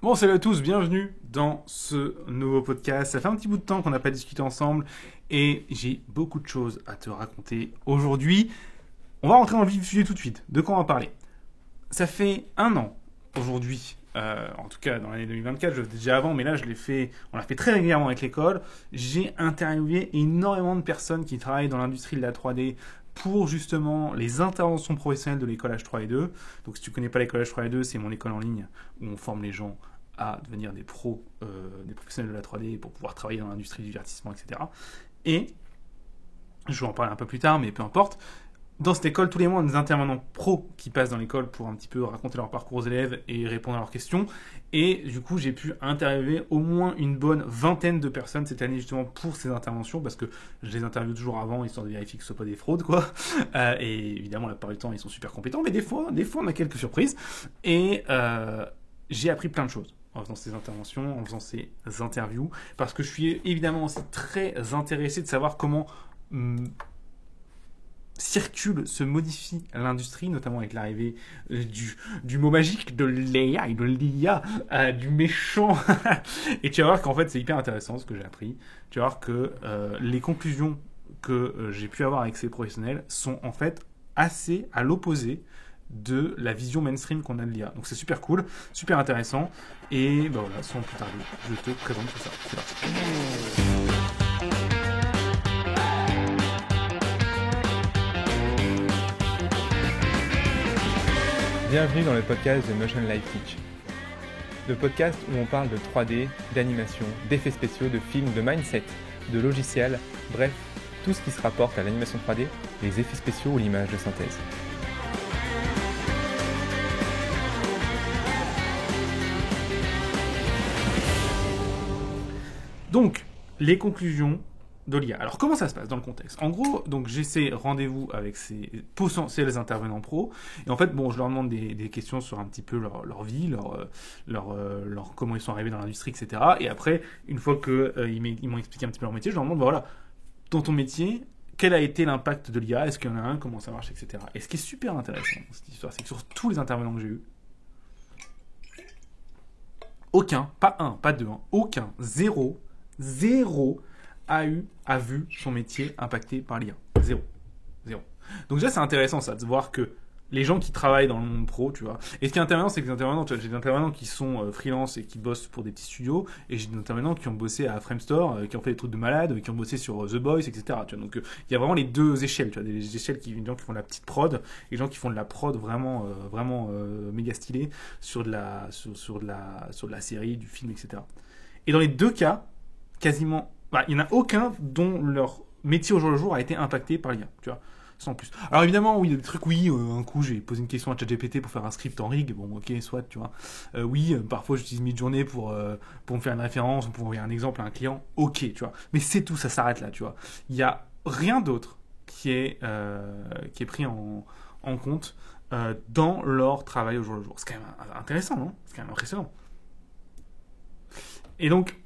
Bon, salut à tous, bienvenue dans ce nouveau podcast. Ça fait un petit bout de temps qu'on n'a pas discuté ensemble et j'ai beaucoup de choses à te raconter aujourd'hui. On va rentrer dans le vif du sujet tout de suite. De quoi on va parler? Ça fait un an aujourd'hui, en tout cas dans l'année 2024, je le faisais déjà avant, mais là on l'a fait très régulièrement avec l'école. J'ai interviewé énormément de personnes qui travaillent dans l'industrie de la 3D pour justement les interventions professionnelles de l'école H3 et 2. Donc si tu connais pas l'école H3 et 2, c'est mon école en ligne où on forme les gens à devenir des pros, des professionnels de la 3D pour pouvoir travailler dans l'industrie du divertissement, etc. Et je vais en parler un peu plus tard, mais peu importe. Dans cette école, tous les mois, on a des intervenants pros qui passent dans l'école pour un petit peu raconter leur parcours aux élèves et répondre à leurs questions. Et du coup, j'ai pu interviewer au moins une bonne vingtaine de personnes cette année justement pour ces interventions, parce que je les interviewe toujours avant, histoire de vérifier que ce ne soit pas des fraudes, quoi. Et évidemment, la plupart du temps, ils sont super compétents, mais des fois, on a quelques surprises. Et j'ai appris plein de choses en faisant ces interventions, en faisant ces interviews, parce que je suis évidemment aussi très intéressé de savoir comment se modifie l'industrie, notamment avec l'arrivée du mot magique de l'IA, du méchant. Et tu vas voir qu'en fait, c'est hyper intéressant ce que j'ai appris. Tu vas voir que les conclusions que j'ai pu avoir avec ces professionnels sont en fait assez à l'opposé de la vision mainstream qu'on a de l'IA. Donc c'est super cool, super intéressant. Et ben voilà, sans plus tarder, je te présente tout ça. C'est parti. Bienvenue dans le podcast de Motion Life Teach. Le podcast où on parle de 3D, d'animation, d'effets spéciaux, de films, de mindset, de logiciels, bref, tout ce qui se rapporte à l'animation 3D, les effets spéciaux ou l'image de synthèse. Donc, les conclusions de l'IA. Alors, comment ça se passe dans le contexte? En gros, donc j'ai ces rendez-vous avec ces potentiels intervenants pros, et en fait, bon, je leur demande des questions sur un petit peu leur vie, comment ils sont arrivés dans l'industrie, etc. Et après, une fois qu'ils m'ont expliqué un petit peu leur métier, je leur demande, voilà, dans ton métier, quel a été l'impact de l'IA? Est-ce qu'il y en a un? Comment ça marche, etc. Et ce qui est super intéressant dans cette histoire, c'est que sur tous les intervenants que j'ai eus, aucun, pas un, pas deux, hein, aucun, zéro a vu son métier impacté par l'IA. Zéro. Zéro. Donc déjà, c'est intéressant ça, de voir que les gens qui travaillent dans le monde pro, tu vois. Et ce qui est intéressant, c'est que les intervenants, tu vois, j'ai des intervenants qui sont freelance et qui bossent pour des petits studios, et j'ai des intervenants qui ont bossé à Framestore, qui ont fait des trucs de malade, qui ont bossé sur The Boys, etc. Tu vois. Donc il y a vraiment les deux échelles, tu vois, des échelles des gens qui font de la petite prod, et des gens qui font de la prod vraiment méga stylée sur de la série, du film, etc. Et dans les deux cas, quasiment, il n'y en a aucun dont leur métier au jour le jour a été impacté par l'IA, tu vois, sans plus. Alors évidemment, oui, il y a des trucs, oui, un coup j'ai posé une question à ChatGPT pour faire un script en rig, bon ok, soit, tu vois. Oui, parfois j'utilise Midjourney pour me faire une référence ou pour envoyer un exemple à un client, ok, tu vois. Mais c'est tout, ça s'arrête là, tu vois. Il n'y a rien d'autre qui est pris en compte dans leur travail au jour le jour. C'est quand même intéressant, non? C'est quand même impressionnant. Et donc,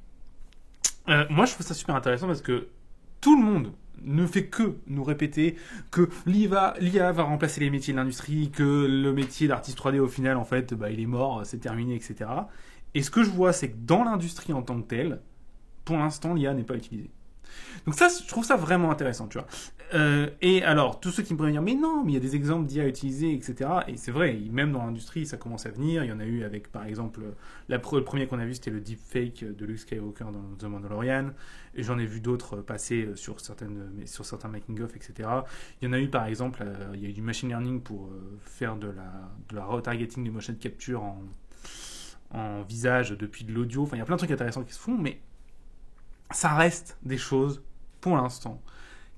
moi, je trouve ça super intéressant parce que tout le monde ne fait que nous répéter que l'IA va remplacer les métiers de l'industrie, que le métier d'artiste 3D, au final, en fait, il est mort, c'est terminé, etc. Et ce que je vois, c'est que dans l'industrie en tant que telle, pour l'instant, l'IA n'est pas utilisée. Donc ça, je trouve ça vraiment intéressant, tu vois. Et alors, tous ceux qui me pourraient dire, mais non, mais il y a des exemples d'IA utilisés, etc. Et c'est vrai, même dans l'industrie, ça commence à venir. Il y en a eu avec, par exemple, le premier qu'on a vu, c'était le deepfake de Luke Skywalker dans The Mandalorian. Et j'en ai vu d'autres passer sur certains making-of, etc. Il y en a eu, par exemple, il y a eu du machine learning pour faire de la retargeting du motion capture en visage depuis de l'audio. Enfin, il y a plein de trucs intéressants qui se font, mais ça reste des choses, pour l'instant,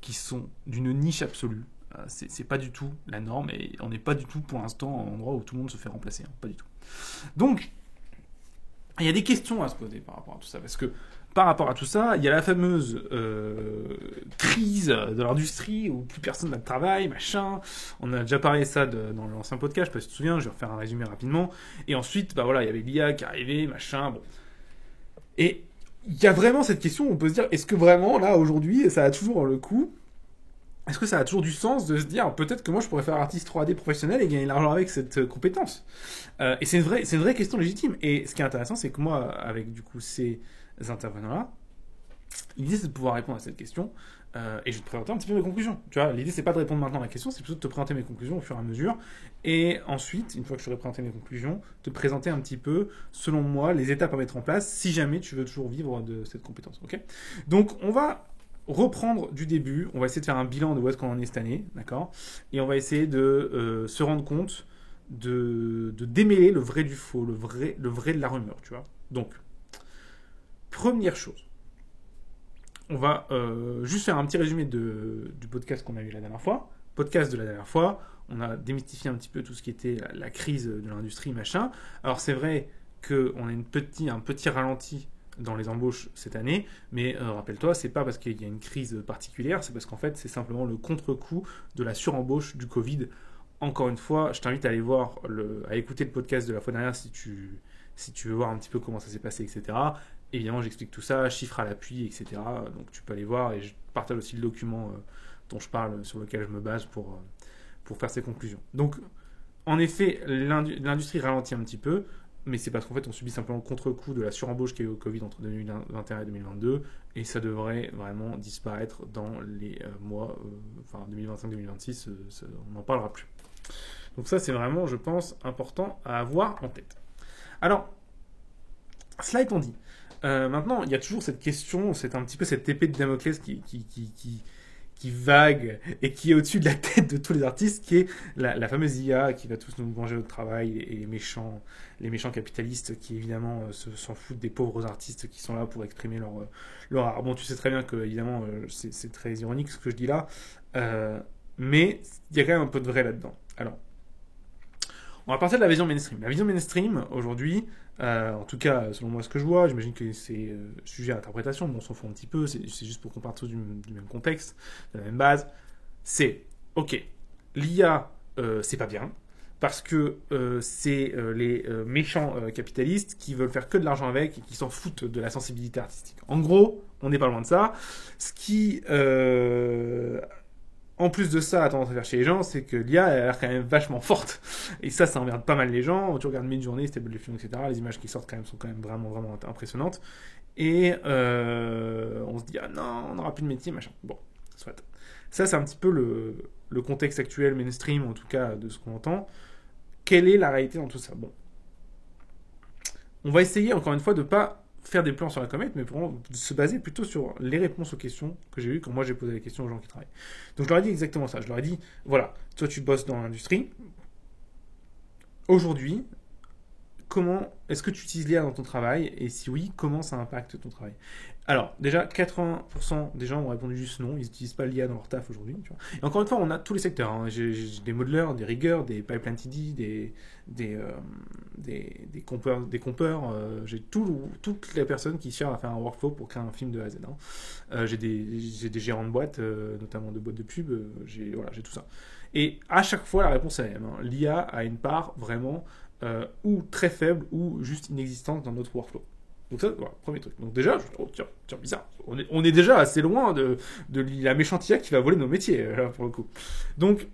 qui sont d'une niche absolue. C'est pas du tout la norme et on n'est pas du tout, pour l'instant, à un endroit où tout le monde se fait remplacer. Hein, pas du tout. Donc, il y a des questions à se poser par rapport à tout ça. Parce que, par rapport à tout ça, il y a la fameuse crise de l'industrie où plus personne n'a de travail, machin. On a déjà parlé de ça dans l'ancien podcast, je sais pas si tu te souviens, je vais refaire un résumé rapidement. Et ensuite, il y avait l'IA qui arrivait, machin, bon. Et il y a vraiment cette question où on peut se dire, est-ce que vraiment, là, aujourd'hui, ça a toujours le coup est-ce que ça a toujours du sens de se dire peut-être que moi je pourrais faire artiste 3D professionnel et gagner de l'argent avec cette compétence? Et c'est une vraie question légitime. Et ce qui est intéressant, c'est que moi, avec du coup ces intervenants-là, l'idée c'est de pouvoir répondre à cette question. Et je vais te présenter un petit peu mes conclusions. Tu vois, l'idée c'est pas de répondre maintenant à la question, c'est plutôt de te présenter mes conclusions au fur et à mesure. Et ensuite, une fois que je t'aurai présenté mes conclusions, te présenter un petit peu, selon moi, les étapes à mettre en place si jamais tu veux toujours vivre de cette compétence. Ok? Donc on va reprendre du début. On va essayer de faire un bilan de où est-ce qu'on en est cette année, d'accord? Et on va essayer de se rendre compte de démêler le vrai du faux, le vrai de la rumeur, tu vois. Donc, première chose, on va juste faire un petit résumé du podcast qu'on a eu la dernière fois. Podcast de la dernière fois, on a démystifié un petit peu tout ce qui était la crise de l'industrie, machin. Alors c'est vrai qu'on a un petit ralenti dans les embauches cette année, mais rappelle-toi, c'est pas parce qu'il y a une crise particulière, c'est parce qu'en fait c'est simplement le contre-coup de la surembauche du Covid. Encore une fois, je t'invite à aller à écouter le podcast de la fois dernière si tu veux voir un petit peu comment ça s'est passé, etc. Évidemment, j'explique tout ça, chiffres à l'appui, etc. Donc tu peux aller voir et je partage aussi le document dont je parle, sur lequel je me base pour faire ces conclusions. Donc, en effet, l'industrie ralentit un petit peu, mais c'est parce qu'en fait, on subit simplement le contre-coup de la surembauche qu'il y a eu au Covid entre 2021 et 2022, et ça devrait vraiment disparaître dans les mois, enfin 2025-2026, on n'en parlera plus. Donc ça, c'est vraiment, je pense, important à avoir en tête. Alors, cela étant dit, maintenant, il y a toujours cette question, c'est un petit peu cette épée de Damoclès qui vague et qui est au-dessus de la tête de tous les artistes, qui est la fameuse IA qui va tous nous manger notre travail, et les méchants capitalistes qui évidemment s'en foutent des pauvres artistes qui sont là pour exprimer leur art. Bon, tu sais très bien que évidemment c'est très ironique ce que je dis là, mais il y a quand même un peu de vrai là-dedans. Alors, on va partir de la vision mainstream. La vision mainstream, aujourd'hui, en tout cas, selon moi, ce que je vois, j'imagine que c'est sujet à interprétation, mais on s'en fout un petit peu, c'est juste pour qu'on parte tous du même contexte, de la même base. C'est, ok, l'IA, c'est pas bien, parce que c'est les méchants capitalistes qui veulent faire que de l'argent avec et qui s'en foutent de la sensibilité artistique. En gros, on n'est pas loin de ça. Ce qui en plus de ça, a tendance à faire chez les gens, c'est que l'IA a l'air quand même vachement forte. Et ça emmerde pas mal les gens. Tu regardes Midjourney, Stable Diffusion, etc. Les images qui sortent quand même sont quand même vraiment, vraiment impressionnantes. Et on se dit, ah non, on n'aura plus de métier, machin. Bon, soit. Ça, c'est un petit peu le contexte actuel mainstream, en tout cas, de ce qu'on entend. Quelle est la réalité dans tout ça? Bon. On va essayer, encore une fois, de ne pas faire des plans sur la comète, mais pour se baser plutôt sur les réponses aux questions que j'ai eues quand moi j'ai posé les questions aux gens qui travaillent. Donc je leur ai dit exactement ça. Je leur ai dit, voilà, toi tu bosses dans l'industrie. Aujourd'hui, comment est-ce que tu utilises l'IA dans ton travail? Et si oui, comment ça impacte ton travail? Alors, déjà, 80% des gens ont répondu juste non. Ils n'utilisent pas l'IA dans leur taf aujourd'hui. Tu vois. Et encore une fois, on a tous les secteurs. Hein. J'ai des modelers, des riggers, des pipeline TD, des compeurs. J'ai toutes les personnes qui cherchent à faire un workflow pour créer un film de A à Z. Hein. J'ai des gérants de boîtes, notamment de boîtes de pub. J'ai tout ça. Et à chaque fois, la réponse est la même. Hein. L'IA a une part vraiment ou très faible ou juste inexistante dans notre workflow. Donc ça, voilà, premier truc. Donc déjà, tiens, bizarre. On est déjà assez loin de la méchante IA qui va voler nos métiers, là, pour le coup. Donc,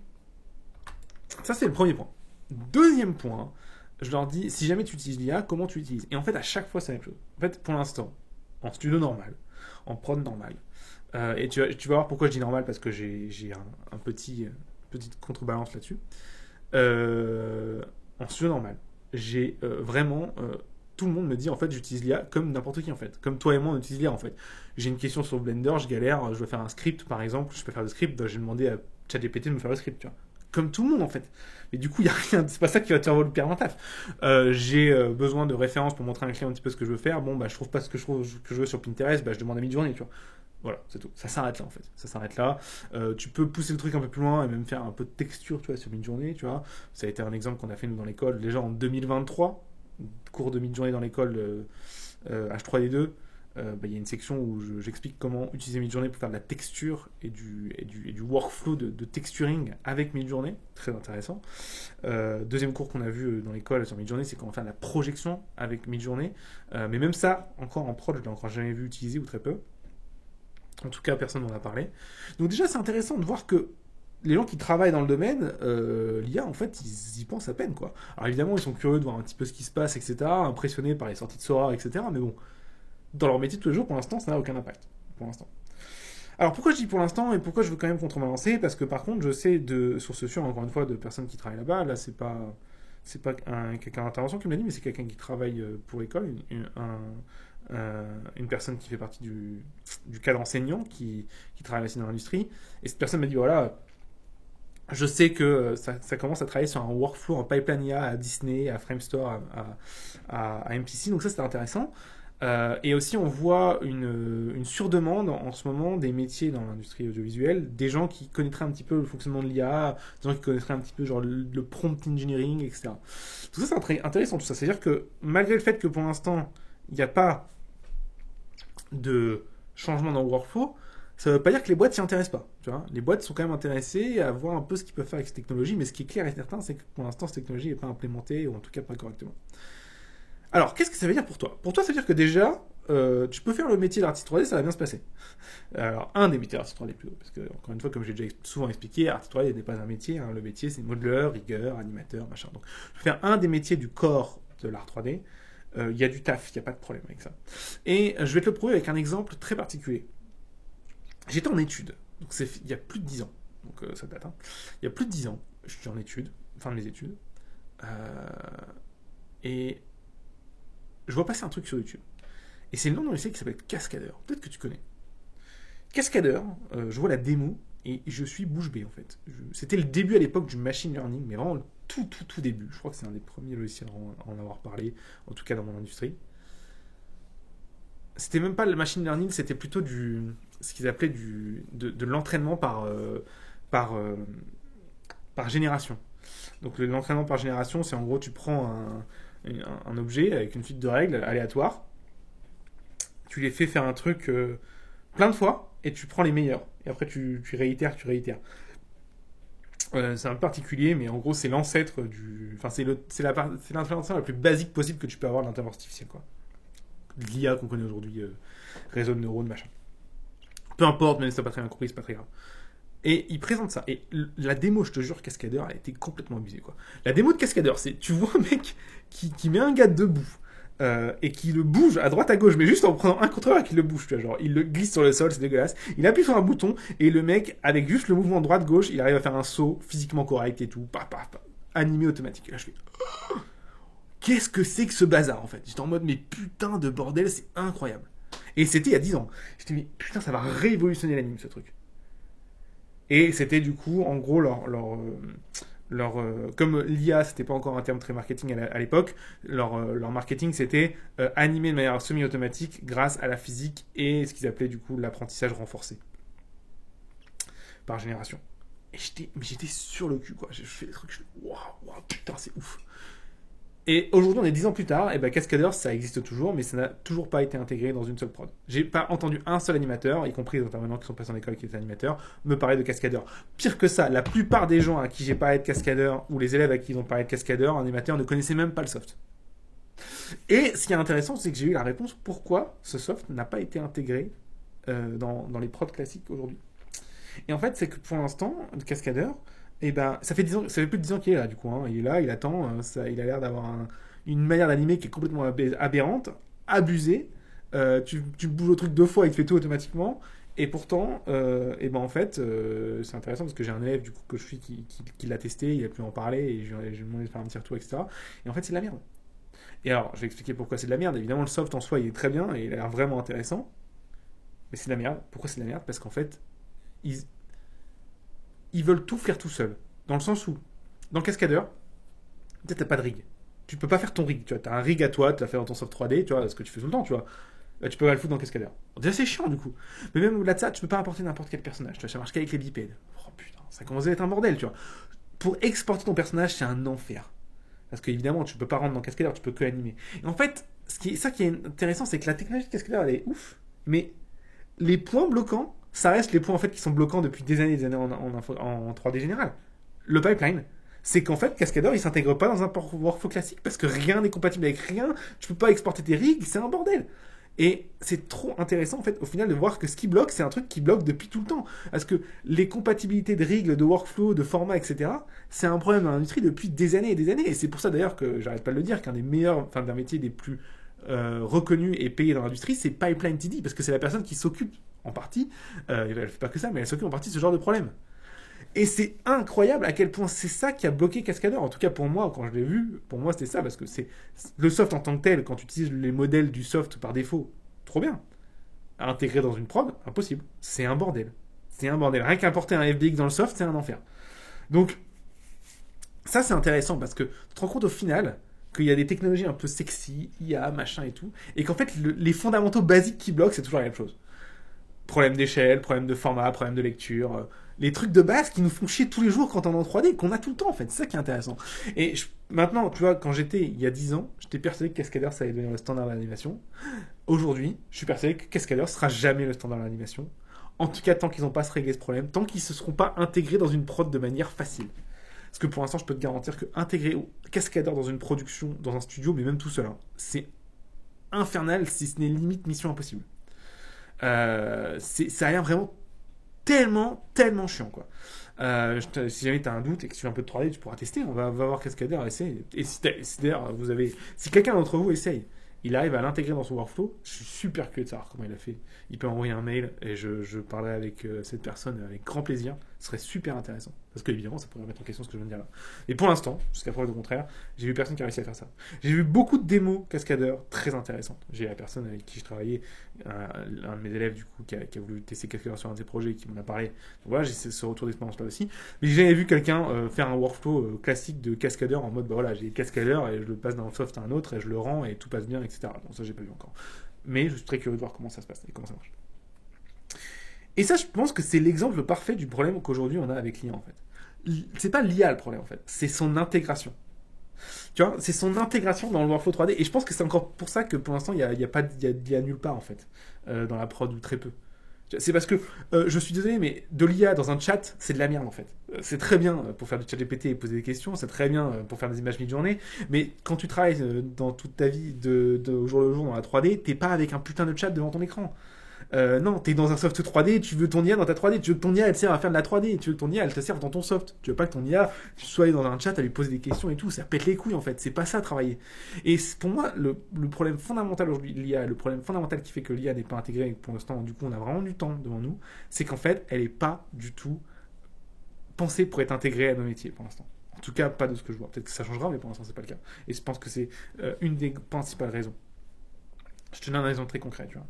ça, c'est le premier point. Deuxième point, je leur dis, si jamais tu utilises l'IA, comment tu l'utilises? Et en fait, à chaque fois, c'est la même chose. En fait, pour l'instant, en studio normal, en prod normal, et tu vas voir pourquoi je dis normal, parce que j'ai un petite contrebalance là-dessus. En studio normal, j'ai vraiment... tout le monde me dit en fait j'utilise l'IA comme n'importe qui en fait, comme toi et moi on utilise l'IA en fait. J'ai une question sur Blender, je galère, je dois faire un script par exemple, je peux faire le script, j'ai demandé à ChatGPT de me faire le script, tu vois. Comme tout le monde en fait. Mais du coup il y a rien, c'est pas ça qui va te faire perdre mon taf. J'ai besoin de références pour montrer à un client un petit peu ce que je veux faire. Bon bah je trouve pas ce que je veux sur Pinterest, bah je demande à Midjourney, tu vois. Voilà, c'est tout. Ça s'arrête là en fait. Ça s'arrête là. Tu peux pousser le truc un peu plus loin et même faire un peu de texture, tu vois, sur Midjourney, tu vois. Ça a été un exemple qu'on a fait nous dans l'école déjà en 2023. Cours de Midjourney dans l'école H3D2, y a une section où j'explique comment utiliser Midjourney pour faire de la texture et du workflow de texturing avec Midjourney, très intéressant. Deuxième cours qu'on a vu dans l'école sur Midjourney, c'est comment faire de la projection avec Midjourney, mais même ça, encore en prod, je l'ai encore jamais vu utiliser ou très peu. En tout cas, personne n'en a parlé. Donc déjà, c'est intéressant de voir que les gens qui travaillent dans le domaine, l'IA, en fait, ils y pensent à peine, quoi. Alors évidemment, ils sont curieux de voir un petit peu ce qui se passe, etc., impressionnés par les sorties de Sora, etc., mais bon, dans leur métier de tous les jours, pour l'instant, ça n'a aucun impact. Pour l'instant. Alors pourquoi je dis pour l'instant et pourquoi je veux quand même contre-balancer? Parce que par contre, je sais de sources sûres, encore une fois, de personnes qui travaillent là-bas, là, c'est pas quelqu'un d'intervention qui me l'a dit, mais c'est quelqu'un qui travaille pour l'école, une personne qui fait partie du cadre enseignant, qui travaille aussi dans l'industrie. Et cette personne m'a dit, voilà, je sais que ça commence à travailler sur un workflow en pipeline IA à Disney, à Framestore, à MPC, donc ça c'était intéressant. Et aussi on voit une surdemande en ce moment des métiers dans l'industrie audiovisuelle, des gens qui connaîtraient un petit peu le fonctionnement de l'IA, des gens qui connaîtraient un petit peu genre le prompt engineering, etc. Tout ça c'est très intéressant, tout ça. C'est-à-dire que malgré le fait que pour l'instant il n'y a pas de changement dans le workflow, ça ne veut pas dire que les boîtes s'y intéressent pas. Tu vois, les boîtes sont quand même intéressées à voir un peu ce qu'ils peuvent faire avec ces technologies, mais ce qui est clair et certain, c'est que pour l'instant, cette technologie n'est pas implémentée, ou en tout cas pas correctement. Alors, qu'est-ce que ça veut dire pour toi? Pour toi, ça veut dire que déjà, tu peux faire le métier d'artiste 3D, ça va bien se passer. Alors, un des métiers d'artiste 3D plutôt, parce que, encore une fois, comme j'ai déjà souvent expliqué, artiste 3D n'est pas un métier, hein. Le métier, c'est modeler, rigueur, animateur, machin. Donc, je vais faire un des métiers du corps de l'art 3D. Il y a du taf, il n'y a pas de problème avec ça. Et je vais te le prouver avec un exemple très particulier. J'étais en études, donc il y a plus de 10 ans, donc ça date, hein. Il y a plus de 10 ans, je suis en études, fin de mes études, et je vois passer un truc sur YouTube. Et c'est le nom d'un lycée qui s'appelle Cascadeur, peut-être que tu connais. Cascadeur, je vois la démo, et je suis bouche bée en fait. C'était le début à l'époque du machine learning, mais vraiment le tout début. Je crois que c'est un des premiers logiciels à en avoir parlé, en tout cas dans mon industrie. C'était même pas le machine learning, c'était plutôt ce qu'ils appelaient de l'entraînement par, génération. Donc l'entraînement par génération, c'est en gros tu prends un objet avec une suite de règles aléatoires, tu les fais faire un truc plein de fois et tu prends les meilleurs. Et après tu réitères. C'est un peu particulier, mais en gros c'est l'ancêtre enfin c'est l'intelligence la plus basique possible que tu peux avoir de l'intelligence artificielle, quoi. L'IA qu'on connaît aujourd'hui, réseau de neurones, machin. Peu importe, même si t'as pas très bien compris, c'est pas très grave. Et il présente ça. Et la démo, je te jure, Cascadeur, elle a été complètement abusée, quoi. La démo de Cascadeur, c'est, tu vois un mec qui met un gars debout, et qui le bouge à droite à gauche, mais juste en prenant un contrôleur qui le bouge, tu vois, genre, il le glisse sur le sol, c'est dégueulasse. Il appuie sur un bouton, et le mec, avec juste le mouvement droite-gauche, il arrive à faire un saut physiquement correct et tout, animé automatique. Et là, je fais... Qu'est-ce que c'est que ce bazar, en fait? J'étais en mode, mais putain de bordel, c'est incroyable. Et c'était il y a 10 ans. J'étais dit, putain, ça va révolutionner l'anime, ce truc. Et c'était du coup, en gros, comme l'IA, c'était pas encore un terme très marketing à l'époque, leur marketing, c'était animer de manière semi-automatique grâce à la physique et ce qu'ils appelaient du coup l'apprentissage renforcé par génération. Et j'étais sur le cul, quoi. Je fais des trucs, je fais, waouh, putain, c'est ouf. Et aujourd'hui, on est 10 ans plus tard, et ben Cascadeur, ça existe toujours, mais ça n'a toujours pas été intégré dans une seule prod. J'ai pas entendu un seul animateur, y compris les intervenants qui sont passés en école qui étaient animateurs, me parler de Cascadeur. Pire que ça, la plupart des gens à qui j'ai parlé de Cascadeur, ou les élèves à qui ils ont parlé de Cascadeur, animateurs, ne connaissaient même pas le soft. Et ce qui est intéressant, c'est que j'ai eu la réponse pourquoi ce soft n'a pas été intégré dans les prods classiques aujourd'hui. Et en fait, c'est que pour l'instant, le Cascadeur, et ben, ça fait plus de 10 ans qu'il est là, du coup, hein. Il est là, il attend, il a l'air d'avoir une manière d'animer qui est complètement aberrante, abusée. Tu bouges le truc 2 fois, il te fait tout automatiquement. Et pourtant, et ben en fait, c'est intéressant parce que j'ai un élève du coup que je suis qui l'a testé, il a pu en parler et je lui ai demandé de faire un petit retour, etc. Et en fait, c'est de la merde. Et alors, je vais expliquer pourquoi c'est de la merde. Évidemment, le soft en soi, il est très bien et il a l'air vraiment intéressant. Mais c'est de la merde. Pourquoi c'est de la merde? Parce qu'en fait, ils veulent tout faire tout seul. Dans le sens où, dans le Cascadeur, peut-être t'as pas de rig. Tu peux pas faire ton rig. Tu vois, t'as un rig à toi, tu l'as fait dans ton soft 3D, tu vois, ce que tu fais tout le temps, tu vois. Là, tu peux pas le foutre dans le Cascadeur. Déjà, c'est chiant, du coup. Mais même au-delà de ça, tu peux pas importer n'importe quel personnage. Tu vois, ça marche qu'avec les bipèdes. Oh putain, ça commence à être un bordel, tu vois. Pour exporter ton personnage, c'est un enfer. Parce qu'évidemment, tu peux pas rendre dans le Cascadeur, tu peux que animer. Et en fait, ça qui est intéressant, c'est que la technologie de Cascadeur, elle est ouf, mais les points bloquants, ça reste les points en fait qui sont bloquants depuis des années et des années en 3D général. Le pipeline, c'est qu'en fait, Cascadeur, il s'intègre pas dans un workflow classique parce que rien n'est compatible avec rien. Tu peux pas exporter tes rigs, c'est un bordel. Et c'est trop intéressant, en fait, au final, de voir que ce qui bloque, c'est un truc qui bloque depuis tout le temps. Parce que les compatibilités de règles, de workflow, de format, etc., c'est un problème dans l'industrie depuis des années et des années. Et c'est pour ça, d'ailleurs, que j'arrête pas de le dire, qu'un des meilleurs, enfin, d'un métier des plus reconnus et payés dans l'industrie, c'est Pipeline TD, parce que c'est la personne qui s'occupe, en partie, elle fait pas que ça, mais elle s'occupe en partie de ce genre de problème. Et c'est incroyable à quel point c'est ça qui a bloqué Cascadeur. En tout cas, pour moi, quand je l'ai vu, pour moi, c'était ça. Parce que c'est le soft en tant que tel, quand tu utilises les modèles du soft par défaut, trop bien. À intégrer dans une prod, impossible. C'est un bordel. C'est un bordel. Rien qu'importer un FBX dans le soft, c'est un enfer. Donc, ça, c'est intéressant parce que tu te rends compte au final qu'il y a des technologies un peu sexy, IA, machin et tout, et qu'en fait, les fondamentaux basiques qui bloquent, c'est toujours la même chose. Problème d'échelle, problème de format, problème de lecture, les trucs de base qui nous font chier tous les jours quand on est en 3D, qu'on a tout le temps en fait, c'est ça qui est intéressant. Et maintenant, tu vois, quand j'étais, il y a 10 ans, j'étais persuadé que Cascadeur ça allait devenir le standard de l'animation. Aujourd'hui, je suis persuadé que Cascadeur sera jamais le standard de l'animation. En tout cas, tant qu'ils n'ont pas se réglé ce problème, tant qu'ils ne se seront pas intégrés dans une prod de manière facile. Parce que pour l'instant, je peux te garantir que intégrer Cascadeur dans une production, dans un studio, mais même tout seul, hein, c'est infernal, si ce n'est limite mission impossible. Ça a l'air vraiment tellement chiant, quoi. Si jamais tu as un doute et que tu fais un peu de 3D, tu pourras tester. On va voir Cascadeur, essaye. Et si d'ailleurs si quelqu'un d'entre vous essaye, il arrive à l'intégrer dans son workflow, je suis super curieux de savoir comment il a fait. Il peut envoyer un mail et je parlerai avec cette personne avec grand plaisir. Ce serait super intéressant. Parce que évidemment, ça pourrait remettre en question ce que je viens de dire là. Et pour l'instant, jusqu'à preuve du contraire, j'ai vu personne qui a réussi à faire ça. J'ai vu beaucoup de démos Cascadeur très intéressantes. J'ai la personne avec qui je travaillais, un de mes élèves du coup, qui a voulu tester Cascadeur sur un de ses projets, qui m'en a parlé. Donc voilà, j'ai ce retour d'expérience là aussi. Mais j'ai jamais vu quelqu'un faire un workflow classique de Cascadeur en mode, bah voilà, j'ai Cascadeur et je le passe d'un soft à un autre et je le rends et tout passe bien, etc. Bon, ça, j'ai pas vu encore. Mais je suis très curieux de voir comment ça se passe et comment ça marche. Et ça, je pense que c'est l'exemple parfait du problème qu'aujourd'hui on a avec l'IA en fait. C'est pas l'IA le problème en fait, c'est son intégration. Tu vois, c'est son intégration dans le workflow 3D. Et je pense que c'est encore pour ça que pour l'instant il y a nulle part en fait dans la prod ou très peu. C'est parce que je suis désolé, mais de l'IA dans un chat, c'est de la merde en fait. C'est très bien pour faire du chat GPT et poser des questions, c'est très bien pour faire des images mi-journée, mais quand tu travailles dans toute ta vie au jour le jour dans la 3D, t'es pas avec un putain de chat devant ton écran. Non, t'es dans un soft 3D, tu veux ton IA dans ta 3D, tu veux que ton IA elle serve à faire de la 3D, tu veux que ton IA elle te serve dans ton soft. Tu veux pas que ton IA, tu sois allé dans un chat à lui poser des questions et tout, ça pète les couilles en fait, c'est pas ça travailler. Et pour moi, le problème fondamental aujourd'hui de l'IA, le problème fondamental qui fait que l'IA n'est pas intégrée et que pour l'instant, du coup, on a vraiment du temps devant nous, c'est qu'en fait, elle est pas du tout pensée pour être intégrée à nos métiers pour l'instant. En tout cas, pas de ce que je vois. Peut-être que ça changera, mais pour l'instant, c'est pas le cas. Et je pense que c'est une des principales raisons. Je te donne un exemple très concret, tu vois.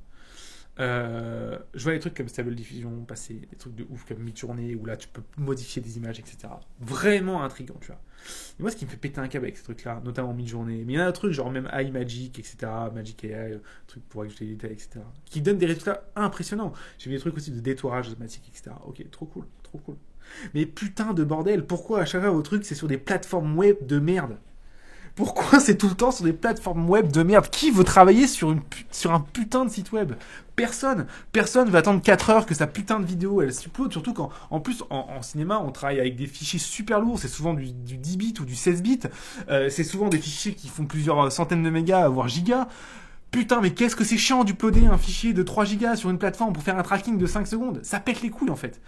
Je vois des trucs comme Stable Diffusion passer, des trucs de ouf comme Midjourney où là tu peux modifier des images, etc. Vraiment intriguant, tu vois. Et moi, ce qui me fait péter un câble avec ces trucs-là, notamment Midjourney, mais il y en a d'autres trucs genre même iMagic, etc., Magic AI, trucs pour ajouter des détails, etc., qui donnent des résultats impressionnants. J'ai vu des trucs aussi de détourage automatique, etc. Ok, trop cool. Mais putain de bordel, pourquoi à chaque fois vos trucs c'est sur des plateformes web de merde? Pourquoi c'est tout le temps sur des plateformes web de merde? Qui veut travailler sur un putain de site web? Personne veut attendre 4 heures que sa putain de vidéo elle s'upload, surtout quand en plus en cinéma on travaille avec des fichiers super lourds, c'est souvent du 10 bits ou du 16 bits, c'est souvent des fichiers qui font plusieurs centaines de mégas voire gigas. Putain, mais qu'est-ce que c'est chiant d'uploader un fichier de 3 gigas sur une plateforme pour faire un tracking de 5 secondes? Ça pète les couilles en fait.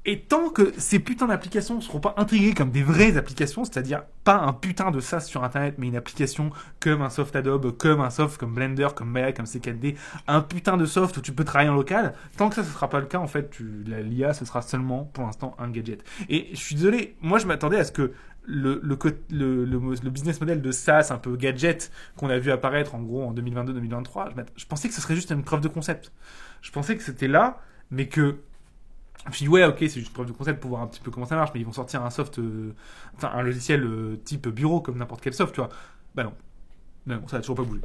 Et tant que ces putains d'applications ne seront pas intégrées comme des vraies applications, c'est-à-dire pas un putain de SaaS sur Internet, mais une application comme un soft Adobe, comme un soft comme Blender, comme Maya, comme C4D, un putain de soft où tu peux travailler en local, tant que ça ne sera pas le cas, en fait, l'IA, ce sera seulement, pour l'instant, un gadget. Et je suis désolé, moi je m'attendais à ce que le business model de SaaS un peu gadget qu'on a vu apparaître en gros en 2022-2023, je pensais que ce serait juste une preuve de concept. Je pensais que c'était là, mais que je me suis dit, ouais, ok, c'est juste une preuve de concept pour voir un petit peu comment ça marche, mais ils vont sortir un soft, un logiciel type bureau comme n'importe quel soft, tu vois. Bah non, ça a toujours pas bougé.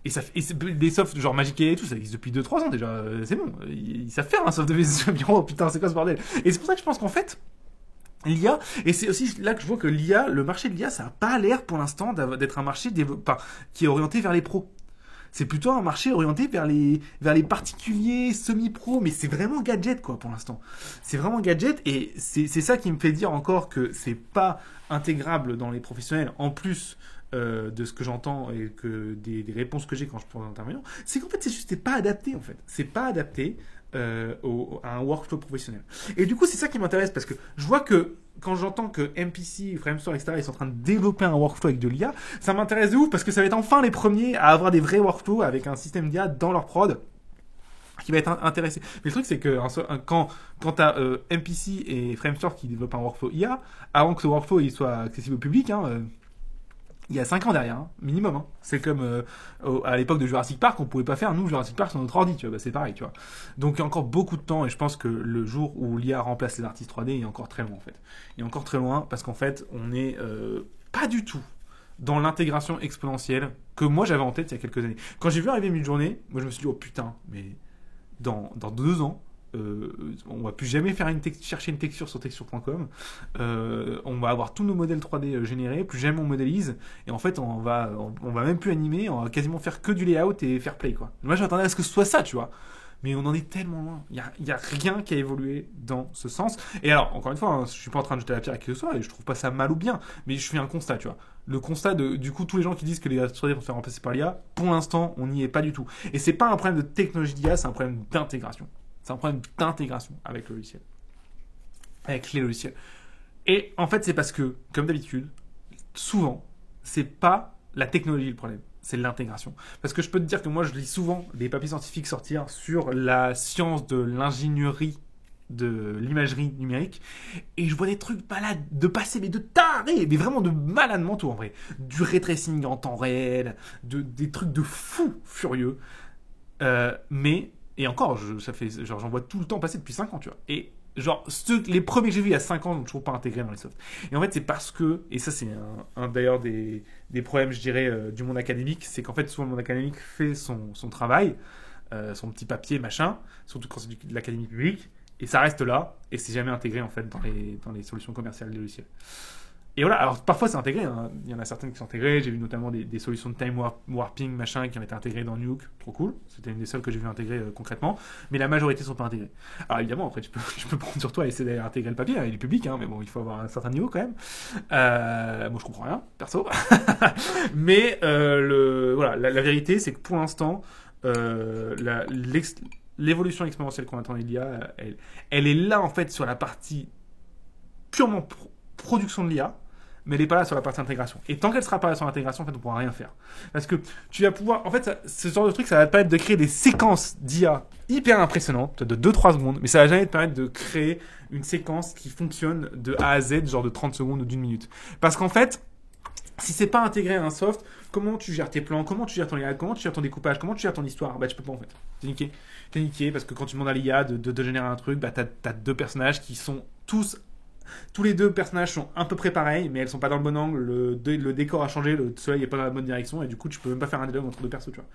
Et des softs genre Magic AI et tout, ça existe depuis 2-3 ans déjà, c'est bon. Ils savent faire un soft de bureau, putain, c'est quoi ce bordel? Et c'est pour ça que je pense qu'en fait, l'IA, et c'est aussi là que je vois que l'IA, le marché de l'IA, ça n'a pas l'air pour l'instant d'être un marché qui est orienté vers les pros. C'est plutôt un marché orienté vers les particuliers semi-pro, mais c'est vraiment gadget quoi pour l'instant. C'est vraiment gadget et c'est ça qui me fait dire encore que c'est pas intégrable dans les professionnels. En plus, de ce que j'entends et que des réponses que j'ai quand je prends un intervenant, c'est qu'en fait, c'est pas adapté, en fait. C'est pas adapté à un workflow professionnel. Et du coup, c'est ça qui m'intéresse, parce que je vois que quand j'entends que MPC, Framestore, etc., ils sont en train de développer un workflow avec de l'IA, ça m'intéresse de ouf, parce que ça va être enfin les premiers à avoir des vrais workflows avec un système d'IA dans leur prod qui va être intéressé. Mais le truc, c'est que quand t'as MPC et Framestore qui développent un workflow IA, avant que ce workflow il soit accessible au public, il y a 5 ans derrière, minimum. C'est comme à l'époque de Jurassic Park, on pouvait pas faire, nous, Jurassic Park sur notre ordi, tu vois, c'est pareil, tu vois. Donc il y a encore beaucoup de temps, et je pense que le jour où l'IA remplace les artistes 3D, il est encore très loin, en fait. Il est encore très loin, parce qu'en fait, on est pas du tout dans l'intégration exponentielle que moi j'avais en tête il y a quelques années. Quand j'ai vu arriver Midjourney, moi je me suis dit, oh putain, mais dans 2 ans, on va plus jamais faire chercher une texture sur texture.com. On va avoir tous nos modèles 3D générés, plus jamais on modélise, et en fait on va même plus animer, on va quasiment faire que du layout et faire play, quoi. Moi j'attendais à ce que ce soit ça, tu vois. Mais on en est tellement loin. Il y a rien qui a évolué dans ce sens. Et alors, encore une fois, je suis pas en train de jeter la pierre à qui que ce soit, et je trouve pas ça mal ou bien, mais je fais un constat, tu vois. Le constat du coup, tous les gens qui disent que les 3D vont se faire remplacer par l'IA, pour l'instant, on n'y est pas du tout. Et c'est pas un problème de technologie d'IA, c'est un problème d'intégration. C'est un problème d'intégration avec le logiciel. Avec les logiciels. Et en fait, c'est parce que, comme d'habitude, souvent, c'est pas la technologie le problème. C'est l'intégration. Parce que je peux te dire que moi, je lis souvent des papiers scientifiques sortir sur la science de l'ingénierie de l'imagerie numérique, et je vois des trucs malades, de passer, mais de tarés, mais vraiment de malades mentaux en vrai. Du ray-tracing en temps réel, des trucs de fous furieux. Et encore, ça fait, genre, j'en vois tout le temps passer depuis 5 ans, tu vois. Et genre, les premiers que j'ai vus il y a 5 ans n'ont toujours pas intégré dans les softs. Et en fait, c'est parce que, et ça c'est d'ailleurs des problèmes, je dirais, du monde académique, c'est qu'en fait, souvent le monde académique fait son travail, son petit papier, machin, surtout quand c'est de l'académie publique, et ça reste là, et c'est jamais intégré en fait dans les solutions commerciales des logiciels. Et voilà, alors parfois c'est intégré, il y en a certaines qui sont intégrées, j'ai vu notamment des solutions de time warping, machin, qui ont été intégrées dans Nuke, trop cool, c'était une des seules que j'ai vu intégrer concrètement, mais la majorité sont pas intégrées. Alors évidemment, après tu peux prendre sur toi et essayer d'intégrer le papier, il est public, mais bon, il faut avoir un certain niveau quand même. Moi je comprends rien, perso. Mais voilà, la vérité c'est que pour l'instant, l'évolution exponentielle qu'on attend de l'IA, elle est là en fait sur la partie purement production de l'IA, mais elle n'est pas là sur la partie intégration. Et tant qu'elle sera pas là sur l'intégration, en fait, on pourra rien faire. Parce que tu vas pouvoir, en fait, ce genre de truc, ça va te permettre de créer des séquences d'IA hyper impressionnantes, peut-être de 2-3 secondes, mais ça va jamais te permettre de créer une séquence qui fonctionne de A à Z, genre de 30 secondes ou d'1 minute. Parce qu'en fait, si c'est pas intégré à un soft, comment tu gères tes plans, comment tu gères ton layout, comment tu gères ton découpage, comment tu gères ton histoire, bah tu peux pas en fait. T'es niqué parce que quand tu demandes à l'IA de générer un truc, bah t'as 2 personnages qui sont tous les 2 personnages sont à peu près pareils, mais elles sont pas dans le bon angle, le décor a changé, le soleil est pas dans la bonne direction, et du coup tu peux même pas faire un dialogue entre 2 persos, tu vois.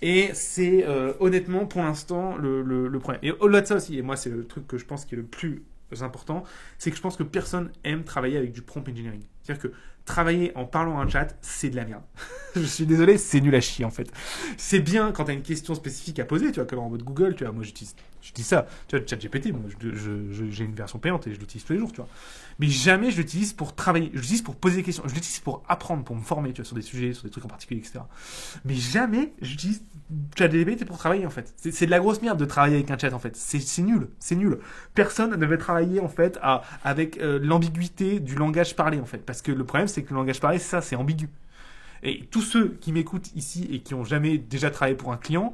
Et c'est honnêtement pour l'instant le problème. Et au-delà de ça aussi, et moi c'est le truc que je pense qui est le plus important, c'est que je pense que personne aime travailler avec du prompt engineering. C'est-à-dire que travailler en parlant à un chat, c'est de la merde. Je suis désolé, c'est nul à chier en fait. C'est bien quand tu as une question spécifique à poser, tu vois, comme en mode Google, tu vois, moi j'utilise ça, tu vois, ChatGPT, moi j'ai une version payante et je l'utilise tous les jours, tu vois. Mais jamais je l'utilise pour travailler, je l'utilise pour poser des questions, je l'utilise pour apprendre, pour me former, tu vois, sur des sujets, sur des trucs en particulier, etc. Mais jamais j'utilise ChatGPT pour travailler en fait. C'est de la grosse merde de travailler avec un chat en fait. C'est nul, c'est nul. Personne ne devait travailler en fait avec l'ambiguïté du langage parlé en fait, parce que le problème c'est que le langage parlé, c'est ambigu. Et tous ceux qui m'écoutent ici et qui ont jamais déjà travaillé pour un client,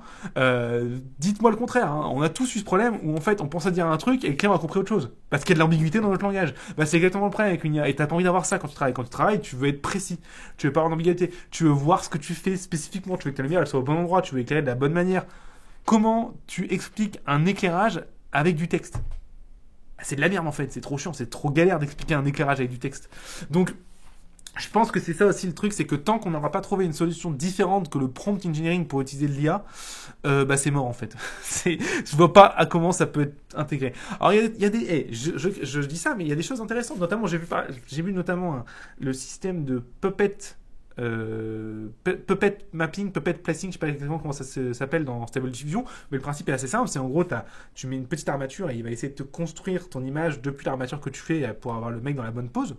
dites-moi le contraire. On a tous eu ce problème où en fait on pensait dire un truc et le client a compris autre chose parce qu'il y a de l'ambiguïté dans notre langage. Bah c'est exactement le problème avec une IA. Et t'as pas envie d'avoir ça quand tu travailles. Quand tu travailles, tu veux être précis. Tu veux pas avoir d'ambiguïté. Tu veux voir ce que tu fais spécifiquement. Tu veux que ta lumière elle soit au bon endroit. Tu veux éclairer de la bonne manière. Comment tu expliques un éclairage avec du texte? C'est de la merde en fait. C'est trop chiant. C'est trop galère d'expliquer un éclairage avec du texte. Donc je pense que c'est ça aussi le truc, c'est que tant qu'on n'aura pas trouvé une solution différente que le prompt engineering pour utiliser de l'IA, bah c'est mort en fait. Je vois pas à comment ça peut être intégré. Alors il y a des, je dis ça, mais il y a des choses intéressantes. Notamment, j'ai vu notamment le système de Puppet mapping, Puppet placing, je sais pas exactement comment ça s'appelle dans Stable Diffusion, mais le principe est assez simple. C'est en gros, tu mets une petite armature et il va essayer de te construire ton image depuis l'armature que tu fais pour avoir le mec dans la bonne pose.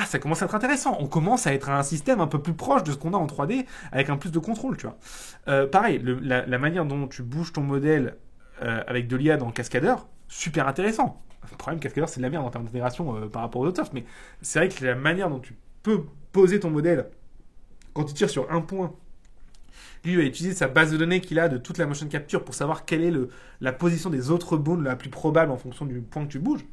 ça commence à être intéressant. On commence à être à un système un peu plus proche de ce qu'on a en 3D, avec un plus de contrôle, tu vois. Pareil, la manière dont tu bouges ton modèle avec de l'IA dans Cascadeur, super intéressant. Le problème, Cascadeur, c'est de la merde en termes d'intégration par rapport aux autres softs, mais c'est vrai que la manière dont tu peux poser ton modèle quand tu tires sur un point, lui il va utiliser sa base de données qu'il a de toute la motion capture pour savoir quelle est la position des autres bones la plus probable en fonction du point que tu bouges.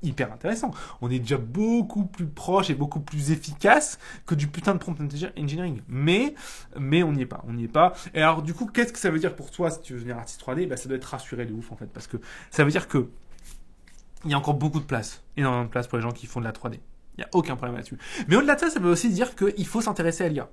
Hyper intéressant. On est déjà beaucoup plus proche et beaucoup plus efficace que du putain de prompt engineering. Mais on n'y est pas. On n'y est pas. Et alors, du coup, qu'est-ce que ça veut dire pour toi si tu veux devenir artiste 3D? Bah, ça doit être rassuré de ouf, en fait. Parce que ça veut dire que il y a encore beaucoup de place. Énormément de place pour les gens qui font de la 3D. Il n'y a aucun problème là-dessus. Mais au-delà de ça, ça veut aussi dire qu'il faut s'intéresser à l'IA.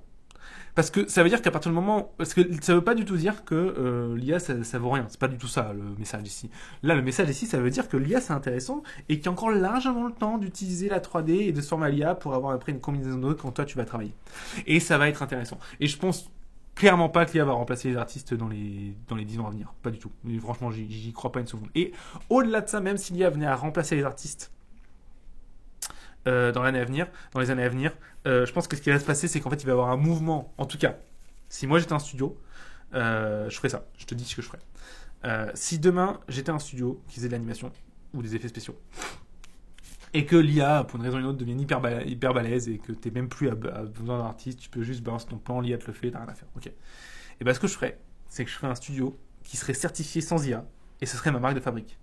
Parce que ça veut dire qu'à partir du moment... Parce que ça veut pas du tout dire que l'IA, ça vaut rien. C'est pas du tout ça, le message ici. Là, le message ici, ça veut dire que l'IA, c'est intéressant et qu'il y a encore largement le temps d'utiliser la 3D et de se former à l'IA pour avoir après une combinaison de quand toi, tu vas travailler. Et ça va être intéressant. Et je pense clairement pas que l'IA va remplacer les artistes dans les 10 ans à venir. Pas du tout. Mais franchement, j'y crois pas une seconde. Et au-delà de ça, même si l'IA venait à remplacer les artistes dans les années à venir, je pense que ce qui va se passer, c'est qu'en fait, il va y avoir un mouvement. En tout cas, si moi j'étais un studio, je ferais ça. Je te dis ce que je ferais. Si demain j'étais un studio qui faisait de l'animation ou des effets spéciaux, et que l'IA, pour une raison ou une autre, devienne hyper balèze et que t'es même plus à besoin d'un artiste, tu peux juste balancer ton plan, l'IA te le fait, t'as rien à faire. Ok. Et ben ce que je ferais, c'est que je ferais un studio qui serait certifié sans IA, et ce serait ma marque de fabrique.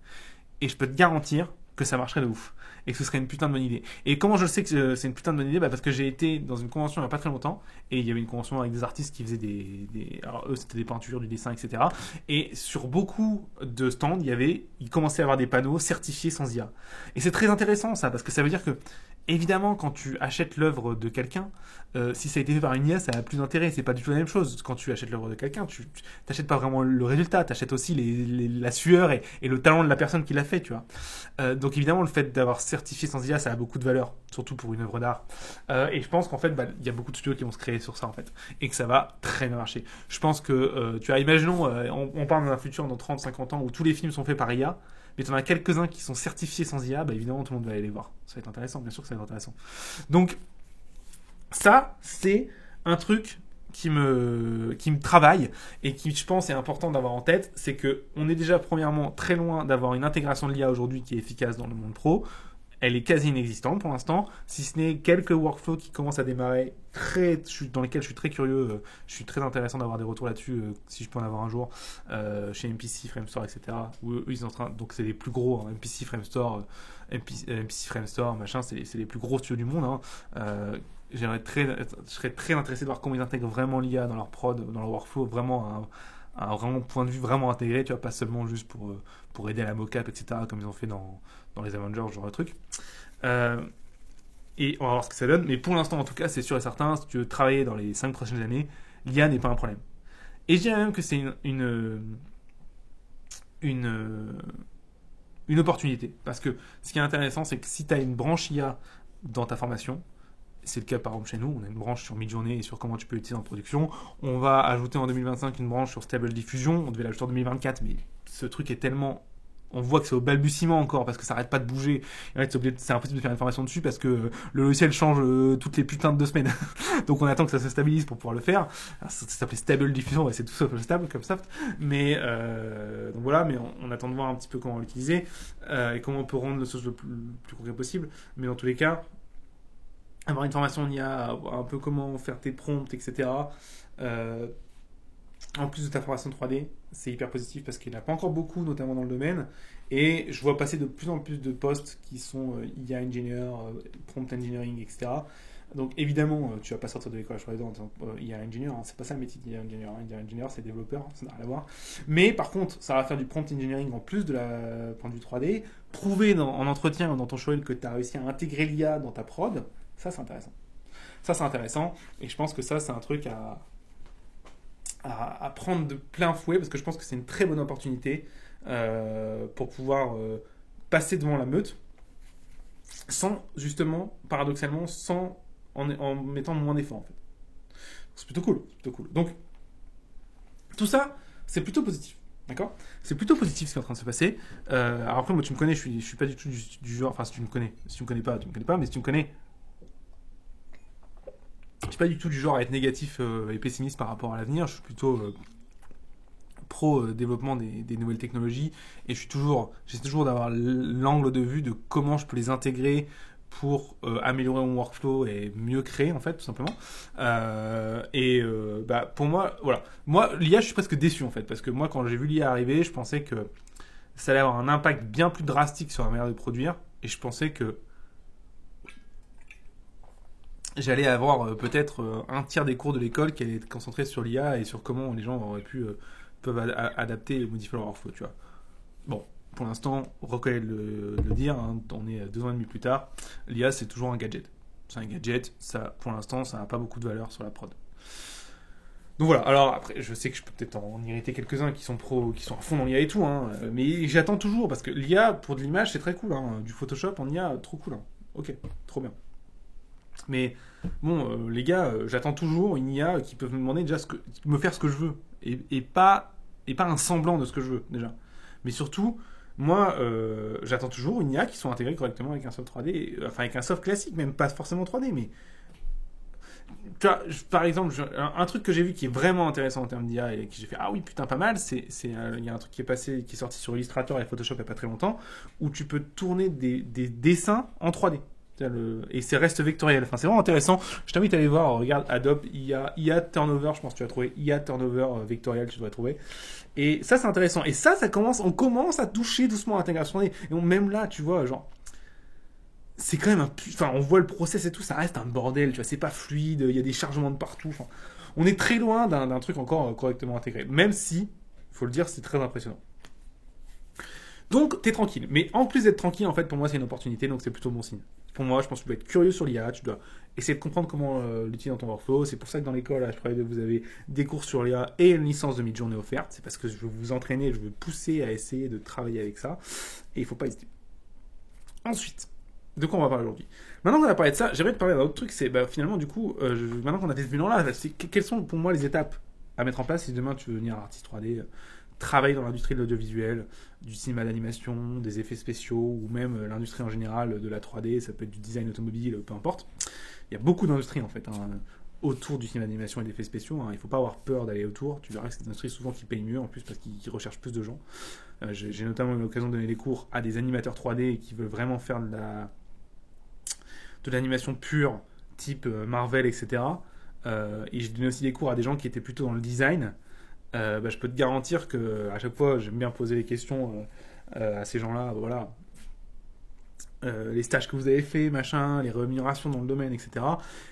Et je peux te garantir que ça marcherait de ouf. Et que ce serait une putain de bonne idée. Et comment je sais que c'est une putain de bonne idée? Bah parce que j'ai été dans une convention il n'y a pas très longtemps, et il y avait une convention avec des artistes qui faisaient alors eux c'était des peintures, du dessin, etc. Et sur beaucoup de stands, ils commençaient à avoir des panneaux certifiés sans IA. Et c'est très intéressant ça, parce que ça veut dire que évidemment, quand tu achètes l'œuvre de quelqu'un, si ça a été fait par une IA, ça a plus d'intérêt. C'est pas du tout la même chose. Quand tu achètes l'œuvre de quelqu'un, tu t'achètes pas vraiment le résultat. Tu achètes aussi la sueur et le talent de la personne qui l'a fait, tu vois. Donc évidemment, le fait d'avoir certifié sans IA, ça a beaucoup de valeur, surtout pour une œuvre d'art. Et je pense qu'en fait, il y a beaucoup de studios qui vont se créer sur ça, en fait. Et que ça va très bien marcher. Je pense que, tu vois, imaginons, on parle d'un futur dans 30, 50 ans où tous les films sont faits par IA. Mais tu en as quelques-uns qui sont certifiés sans IA, bah évidemment tout le monde va aller les voir. Ça va être intéressant, bien sûr que ça va être intéressant. Donc, ça, c'est un truc qui me travaille et qui, je pense, est important d'avoir en tête. C'est que on est déjà, premièrement, très loin d'avoir une intégration de l'IA aujourd'hui qui est efficace dans le monde pro. Elle est quasi inexistante pour l'instant, si ce n'est quelques workflows qui commencent à démarrer dans lesquels je suis très curieux. Je suis très intéressant d'avoir des retours là-dessus, si je peux en avoir un jour, chez MPC, Framestore, etc. Où eux, ils sont en train, donc c'est les plus gros, hein, MPC, Framestore, MPC, Framestore, machin, c'est les plus gros studios du monde. Hein. Je serais très intéressé de voir comment ils intègrent vraiment l'IA dans leur prod, dans leur workflow, vraiment un vraiment point de vue vraiment intégré, tu vois, pas seulement juste pour aider à la mocap, etc., comme ils ont fait dans les Avengers, ce genre de truc. Et on va voir ce que ça donne, mais pour l'instant, en tout cas, c'est sûr et certain, si tu veux travailler dans les 5 prochaines années, l'IA n'est pas un problème. Et je dirais même que c'est une opportunité, parce que ce qui est intéressant, c'est que si tu as une branche IA dans ta formation, c'est le cas par exemple chez nous, on a une branche sur Midjourney et sur comment tu peux l'utiliser en production. On va ajouter en 2025 une branche sur Stable Diffusion, on devait l'ajouter en 2024, mais ce truc est tellement... On voit que c'est au balbutiement encore parce que ça arrête pas de bouger. Et en fait, c'est impossible de faire une formation dessus parce que le logiciel change toutes les putains de 2 semaines. Donc on attend que ça se stabilise pour pouvoir le faire. Alors, ça s'appelait Stable Diffusion, ouais, c'est tout sauf stable comme soft. Mais donc voilà, mais on attend de voir un petit peu comment l'utiliser et comment on peut rendre le chose le plus concret possible. Mais dans tous les cas, avoir une formation en IA, un peu comment faire tes prompts, etc. En plus de ta formation 3D, c'est hyper positif parce qu'il n'y en a pas encore beaucoup, notamment dans le domaine. Et je vois passer de plus en plus de postes qui sont IA Engineer, Prompt Engineering, etc. Donc évidemment, tu vas pas sortir de l'école en disant IA Engineer, hein, c'est pas ça le métier d'IA Engineer. Hein. IA Engineer, c'est développeur, ça n'a rien à voir. Mais par contre, ça va faire du Prompt Engineering en plus de la point de vue 3D. Prouver en entretien ou dans ton showreel que tu as réussi à intégrer l'IA dans ta prod, ça c'est intéressant. Ça c'est intéressant et je pense que ça c'est un truc à prendre de plein fouet parce que je pense que c'est une très bonne opportunité pour pouvoir passer devant la meute sans, justement, paradoxalement, en mettant moins d'efforts en fait. C'est plutôt cool. Donc, tout ça, c'est plutôt positif. D'accord ? C'est plutôt positif ce qui est en train de se passer. Alors après, moi, tu me connais, je suis pas du tout du genre... Enfin, si tu me connais pas, mais si tu me connais... suis pas du tout du genre à être négatif et pessimiste par rapport à l'avenir. Je suis plutôt pro développement des nouvelles technologies et j'essaie toujours d'avoir l'angle de vue de comment je peux les intégrer pour améliorer mon workflow et mieux créer en fait tout simplement. Pour moi, voilà. Moi, l'IA, je suis presque déçu en fait parce que moi, quand j'ai vu l'IA arriver, je pensais que ça allait avoir un impact bien plus drastique sur la manière de produire et je pensais que j'allais avoir peut-être un tiers des cours de l'école qui allait être concentré sur l'IA et sur comment les gens peuvent adapter et modifier leur workflow, tu vois. Bon, pour l'instant, reconnaître le dire, hein, on est 2 ans et demi plus tard, l'IA c'est toujours un gadget. C'est un gadget, ça, pour l'instant, ça n'a pas beaucoup de valeur sur la prod. Donc voilà, alors après, je sais que je peux peut-être en irriter quelques-uns qui sont à fond dans l'IA et tout, hein, mais j'attends toujours, parce que l'IA, pour de l'image, c'est très cool, hein, du Photoshop en IA, trop cool, hein. Ok, trop bien. Mais bon, les gars, j'attends toujours une IA qui peut me demander déjà me faire ce que je veux, et pas un semblant de ce que je veux, déjà. Mais surtout, moi, j'attends toujours une IA qui soit intégrée correctement avec un soft 3D, enfin avec un soft classique, même pas forcément 3D, mais tu vois, par exemple, un truc que j'ai vu qui est vraiment intéressant en termes d'IA et qui j'ai fait ah oui putain pas mal, il y a un truc qui est sorti sur Illustrator et Photoshop il y a pas très longtemps où tu peux tourner des dessins en 3D. Et c'est reste vectoriel. Enfin, c'est vraiment intéressant. Je t'invite à aller voir. Regarde Adobe IA Turnover. Je pense que tu vas trouver IA Turnover vectoriel. Tu devrais trouver. Et ça, c'est intéressant. Et ça on commence à toucher doucement à l'intégration. Et même là, tu vois, genre, c'est quand même enfin, on voit le process et tout. Ça reste un bordel. Tu vois, c'est pas fluide. Il y a des chargements de partout. Enfin, on est très loin d'un truc encore correctement intégré. Même si, faut le dire, c'est très impressionnant. Donc, t'es tranquille. Mais en plus d'être tranquille, en fait, pour moi, c'est une opportunité. Donc, c'est plutôt bon signe. Pour moi, je pense que tu dois être curieux sur l'IA, tu dois essayer de comprendre comment l'utiliser dans ton workflow. C'est pour ça que dans l'école, à HPRD, vous avez des cours sur l'IA et une licence de mid-journée offerte. C'est parce que je veux vous entraîner, je veux pousser à essayer de travailler avec ça. Et il ne faut pas hésiter. Ensuite, de quoi on va parler aujourd'hui ? Maintenant qu'on a parlé de ça, j'aimerais te parler d'un autre truc. C'est finalement, du coup, maintenant qu'on a fait ce bilan-là, quelles sont pour moi les étapes à mettre en place si demain tu veux devenir artiste 3D travailler dans l'industrie de l'audiovisuel, du cinéma d'animation, des effets spéciaux ou même l'industrie en général de la 3D, ça peut être du design automobile, peu importe. Il y a beaucoup d'industries en fait autour du cinéma d'animation et des effets spéciaux. Il ne faut pas avoir peur d'aller autour. Tu verras que c'est des industries souvent qui payent mieux en plus parce qu'ils recherchent plus de gens. J'ai notamment eu l'occasion de donner des cours à des animateurs 3D qui veulent vraiment faire de l'animation pure, type Marvel, etc. Et j'ai donné aussi des cours à des gens qui étaient plutôt dans le design. Je peux te garantir que à chaque fois j'aime bien poser les questions à ces gens-là, voilà, les stages que vous avez fait, machin, les rémunérations dans le domaine, etc.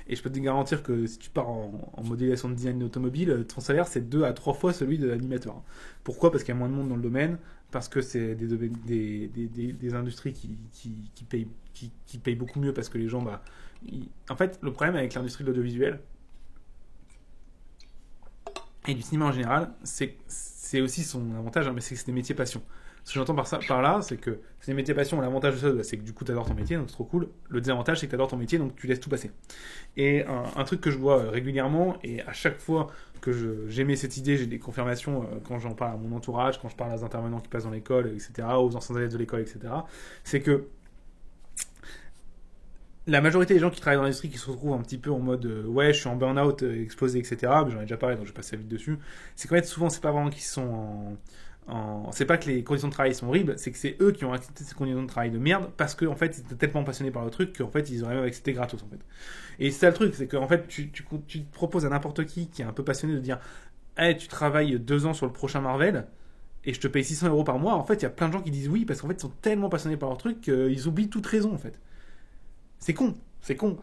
Et je peux te garantir que si tu pars en modélisation de design automobile, ton salaire c'est 2 à 3 fois celui de l'animateur. Pourquoi ? Parce qu'il y a moins de monde dans le domaine, parce que c'est des industries qui payent beaucoup mieux parce que les gens, en fait, le problème avec l'industrie de l'audiovisuel et du cinéma en général, c'est aussi son avantage, mais c'est que c'est des métiers passion. Ce que j'entends par là, c'est que c'est des métiers passion. L'avantage de ça, c'est que du coup, tu adores ton métier, donc c'est trop cool. Le désavantage, c'est que tu adores ton métier, donc tu laisses tout passer. Et un truc que je vois régulièrement, et à chaque fois que j'aimais cette idée, j'ai des confirmations quand j'en parle à mon entourage, quand je parle à des intervenants qui passent dans l'école, etc., aux anciens élèves de l'école, etc., c'est que la majorité des gens qui travaillent dans l'industrie qui se retrouvent un petit peu en mode ouais je suis en burn-out explosé etc, mais j'en ai déjà parlé donc je vais passer vite dessus, c'est qu'en fait souvent c'est pas vraiment qu'ils sont c'est pas que les conditions de travail sont horribles, c'est que c'est eux qui ont accepté ces conditions de travail de merde parce qu'en fait ils étaient tellement passionnés par le truc qu'en fait ils auraient même accepté gratos en fait. Et c'est ça le truc, c'est qu'en fait tu te proposes à n'importe qui est un peu passionné de dire hey, tu travailles 2 ans sur le prochain Marvel et je te paye 600 € par mois. En fait il y a plein de gens qui disent oui parce qu'en fait ils sont tellement passionnés par leur truc qu'ils oublient toute raison en fait. C'est con,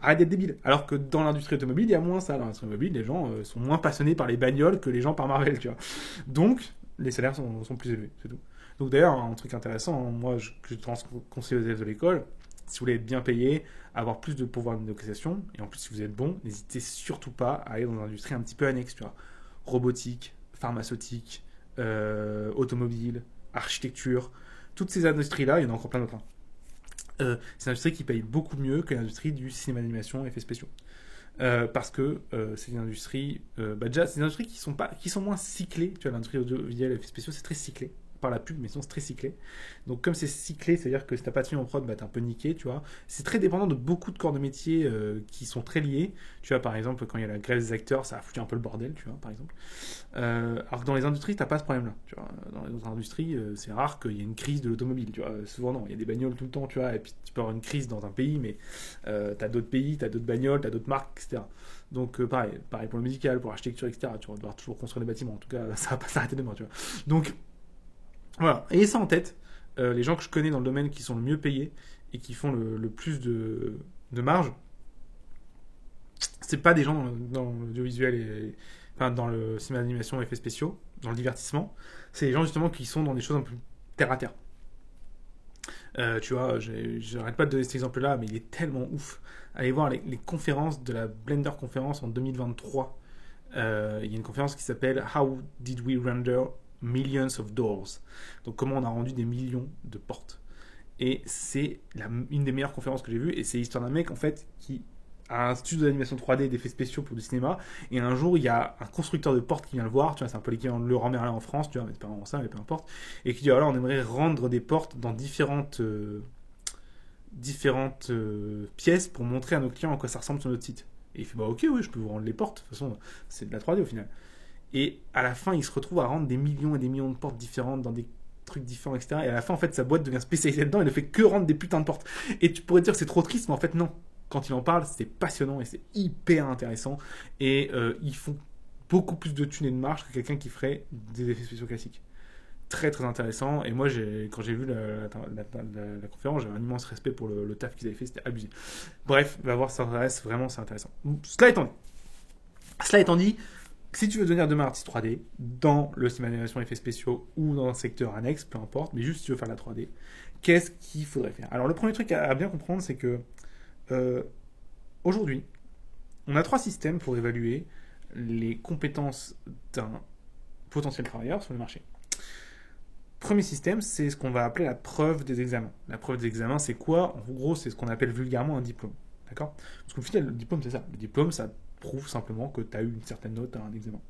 arrête d'être débile. Alors que dans l'industrie automobile, il y a moins ça. Dans l'industrie automobile, les gens sont moins passionnés par les bagnoles que les gens par Marvel, tu vois. Donc, les salaires sont plus élevés, c'est tout. Donc d'ailleurs, un truc intéressant, moi, je conseille aux élèves de l'école, si vous voulez être bien payé, avoir plus de pouvoir de négociation, et en plus, si vous êtes bon, n'hésitez surtout pas à aller dans une industrie un petit peu annexe, tu vois. Robotique, pharmaceutique, automobile, architecture, toutes ces industries-là, il y en a encore plein d'autres. C'est une industrie qui paye beaucoup mieux que l'industrie du cinéma d'animation et effets spéciaux. Parce que c'est une industrie déjà c'est des industries qui sont moins cyclées, tu vois. L'industrie audiovisuelle et effets spéciaux c'est très cyclé par la pub, mais sinon c'est très cyclé. Donc comme c'est cyclé, c'est-à-dire que si t'as pas de film en prod, bah t'es un peu niqué, tu vois. C'est très dépendant de beaucoup de corps de métier qui sont très liés. Tu vois, par exemple, quand il y a la grève des acteurs, ça a foutu un peu le bordel, tu vois, par exemple. Alors que dans les industries, t'as pas ce problème-là, tu vois. Dans les autres industries, c'est rare qu'il y ait une crise de l'automobile, tu vois. Souvent, non, il y a des bagnoles tout le temps, tu vois, et puis tu peux avoir une crise dans un pays, mais t'as d'autres pays, t'as d'autres bagnoles, t'as d'autres marques, etc. Donc pareil pour le médical, pour l'architecture, etc. Tu vas devoir toujours construire des bâtiments. En tout cas, ça va pas s'arrêter demain, tu vois. Donc voilà, ayez ça en tête. Les gens que je connais dans le domaine qui sont le mieux payés et qui font le plus de marge, c'est pas des gens dans l'audiovisuel et enfin dans le cinéma d'animation, effets spéciaux, dans le divertissement. C'est des gens justement qui sont dans des choses un peu terre à terre. Tu vois, j'arrête pas de donner cet exemple-là, mais il est tellement ouf. Allez voir les conférences de la Blender Conference en 2023. Il y a une conférence qui s'appelle How did we render millions of doors? Donc comment on a rendu des millions de portes. Et c'est une des meilleures conférences que j'ai vues. Et c'est l'histoire d'un mec en fait qui a un studio d'animation 3D et d'effets spéciaux pour du cinéma. Et un jour, il y a un constructeur de portes qui vient le voir. Tu vois, c'est un peu l'équivalent de Leroy Merlin en France. Tu vois, mais c'est pas vraiment ça, mais peu importe. Et qui dit alors, on aimerait rendre des portes dans différentes pièces pour montrer à nos clients à quoi ça ressemble sur notre site. Et il fait bah ok, oui, je peux vous rendre les portes. De toute façon, c'est de la 3D au final. Et à la fin, il se retrouve à rendre des millions et des millions de portes différentes dans des trucs différents, etc. Et à la fin, en fait, sa boîte devient spécialisée dedans et ne fait que rendre des putains de portes. Et tu pourrais dire que c'est trop triste, mais en fait, non. Quand il en parle, c'est passionnant et c'est hyper intéressant. Et ils font beaucoup plus de thunes et de marge que quelqu'un qui ferait des effets spéciaux classiques. Très très intéressant. Et moi, quand j'ai vu la conférence, j'avais un immense respect pour le taf qu'ils avaient fait. C'était abusé. Bref, va voir si ça t'intéresse. Vraiment, c'est intéressant. Cela étant dit, si tu veux devenir demain artiste 3D dans le cinéma d'animation effets spéciaux ou dans un secteur annexe, peu importe, mais juste si tu veux faire de la 3D, qu'est-ce qu'il faudrait faire? Alors le premier truc à bien comprendre, c'est que aujourd'hui, on a 3 systèmes pour évaluer les compétences d'un potentiel travailleur sur le marché. Premier système, c'est ce qu'on va appeler la preuve des examens. La preuve des examens, c'est quoi? En gros, c'est ce qu'on appelle vulgairement un diplôme. D'accord? Parce qu'au final, le diplôme, c'est ça. Le diplôme, ça prouve simplement que tu as eu une certaine note à un examen.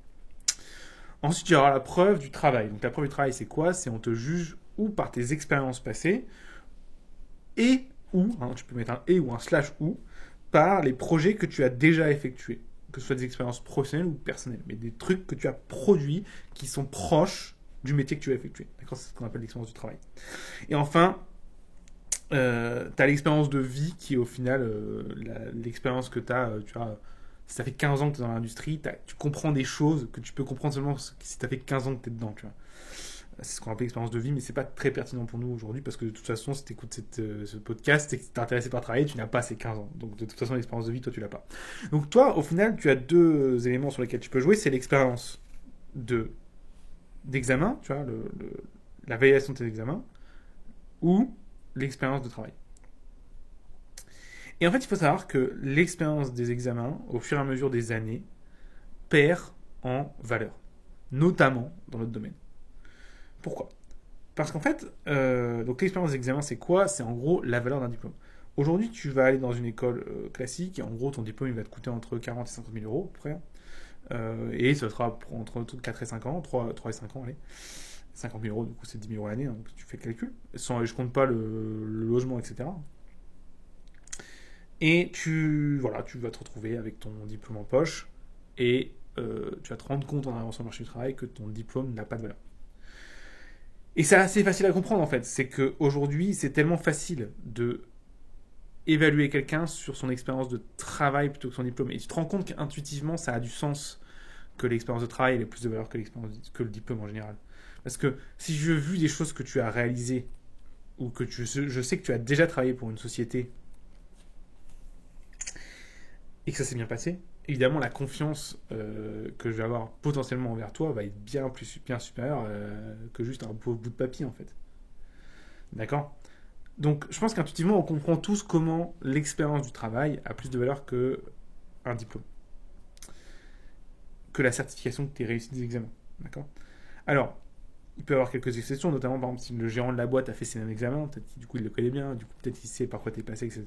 Ensuite, il y aura la preuve du travail. Donc la preuve du travail, c'est quoi? C'est on te juge ou par tes expériences passées et ou, tu peux mettre un et ou un slash ou, par les projets que tu as déjà effectués. Que ce soit des expériences professionnelles ou personnelles. Mais des trucs que tu as produits qui sont proches du métier que tu as effectué. D'accord? C'est ce qu'on appelle l'expérience du travail. Et enfin, tu as l'expérience de vie qui est au final l'expérience que tu as, tu vois. Si ça fait 15 ans que tu es dans l'industrie, tu comprends des choses que tu peux comprendre seulement si tu as fait 15 ans que tu es dedans, tu vois. C'est ce qu'on appelle l'expérience de vie, mais c'est pas très pertinent pour nous aujourd'hui parce que de toute façon, si tu écoutes ce podcast et que tu es intéressé par travailler, tu n'as pas ces 15 ans. Donc de toute façon, l'expérience de vie, toi, tu l'as pas. Donc toi, au final, tu as 2 éléments sur lesquels tu peux jouer. C'est l'expérience d'examen, tu vois, la validation de tes examens, ou l'expérience de travail. Et en fait, il faut savoir que l'expérience des examens, au fur et à mesure des années, perd en valeur, notamment dans notre domaine. Pourquoi? Parce qu'en fait, donc l'expérience des examens, c'est quoi? C'est en gros la valeur d'un diplôme. Aujourd'hui, tu vas aller dans une école classique, et en gros, ton diplôme, il va te coûter entre 40 et 50 000 euros, à peu près. Et ça sera entre 4 et 5 ans, 3 et 5 ans, allez. 50 000 euros, du coup, c'est 10 000 euros l'année, hein, donc tu fais le calcul. Je compte pas le logement, etc. Et tu vas te retrouver avec ton diplôme en poche et tu vas te rendre compte en arrivant sur le marché du travail que ton diplôme n'a pas de valeur. Et c'est assez facile à comprendre en fait. C'est qu'aujourd'hui, c'est tellement facile de évaluer quelqu'un sur son expérience de travail plutôt que son diplôme. Et tu te rends compte qu'intuitivement, ça a du sens que l'expérience de travail ait plus de valeur que le diplôme en général. Parce que si je vu des choses que tu as réalisées ou que je sais que tu as déjà travaillé pour une société et que ça s'est bien passé, évidemment la confiance que je vais avoir potentiellement envers toi va être bien supérieure que juste un pauvre bout de papier en fait. D'accord? Donc je pense qu'intuitivement on comprend tous comment l'expérience du travail a plus de valeur qu'un diplôme, que la certification que tu as réussi des examens. D'accord? Alors, il peut y avoir quelques exceptions, notamment par exemple si le gérant de la boîte a fait ses mêmes examens, peut-être du coup il le connaît bien, du coup peut-être il sait par quoi t'es passé, etc.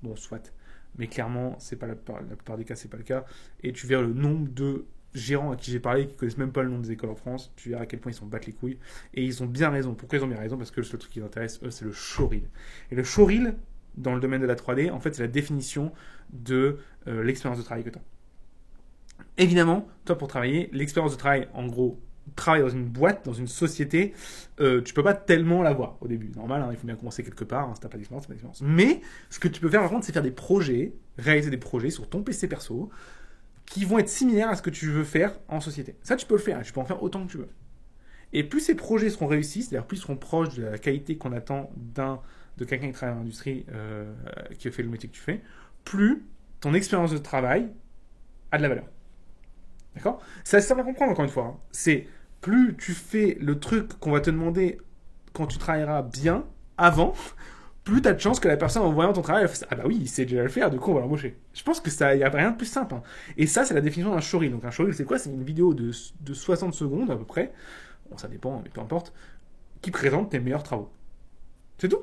Bon, soit. Mais clairement, c'est pas la plupart des cas, c'est pas le cas. Et tu verras le nombre de gérants à qui j'ai parlé qui connaissent même pas le nom des écoles en France. Tu verras à quel point ils s'en battent les couilles. Et ils ont bien raison. Pourquoi ils ont bien raison? Parce que le seul truc qui les intéresse, eux, c'est le showreel. Et le showreel, dans le domaine de la 3D, en fait, c'est la définition de l'expérience de travail que tu as. Évidemment, toi, pour travailler, l'expérience de travail, en gros, travailler dans une boîte, dans une société, tu peux pas tellement l'avoir au début. Normal, hein, il faut bien commencer quelque part, hein, si t'as pas d'expérience, c'est pas d'expérience. Mais ce que tu peux faire, par contre, c'est faire des projets, réaliser des projets sur ton PC perso, qui vont être similaires à ce que tu veux faire en société. Ça, tu peux le faire, hein, tu peux en faire autant que tu veux. Et plus ces projets seront réussis, c'est-à-dire plus ils seront proches de la qualité qu'on attend de quelqu'un qui travaille dans l'industrie, qui a fait le métier que tu fais, plus ton expérience de travail a de la valeur. D'accord? C'est assez simple à comprendre, encore une fois. Hein. C'est plus tu fais le truc qu'on va te demander quand tu travailleras bien avant, plus tu as de chances que la personne en voyant ton travail, elle fasse, ah bah oui, il sait déjà le faire, du coup on va l'embaucher. Je pense que ça, il n'y a rien de plus simple. Hein. Et ça, c'est la définition d'un showreel. Donc un showreel, c'est quoi? C'est une vidéo de 60 secondes à peu près, bon ça dépend, mais peu importe, qui présente tes meilleurs travaux. C'est tout.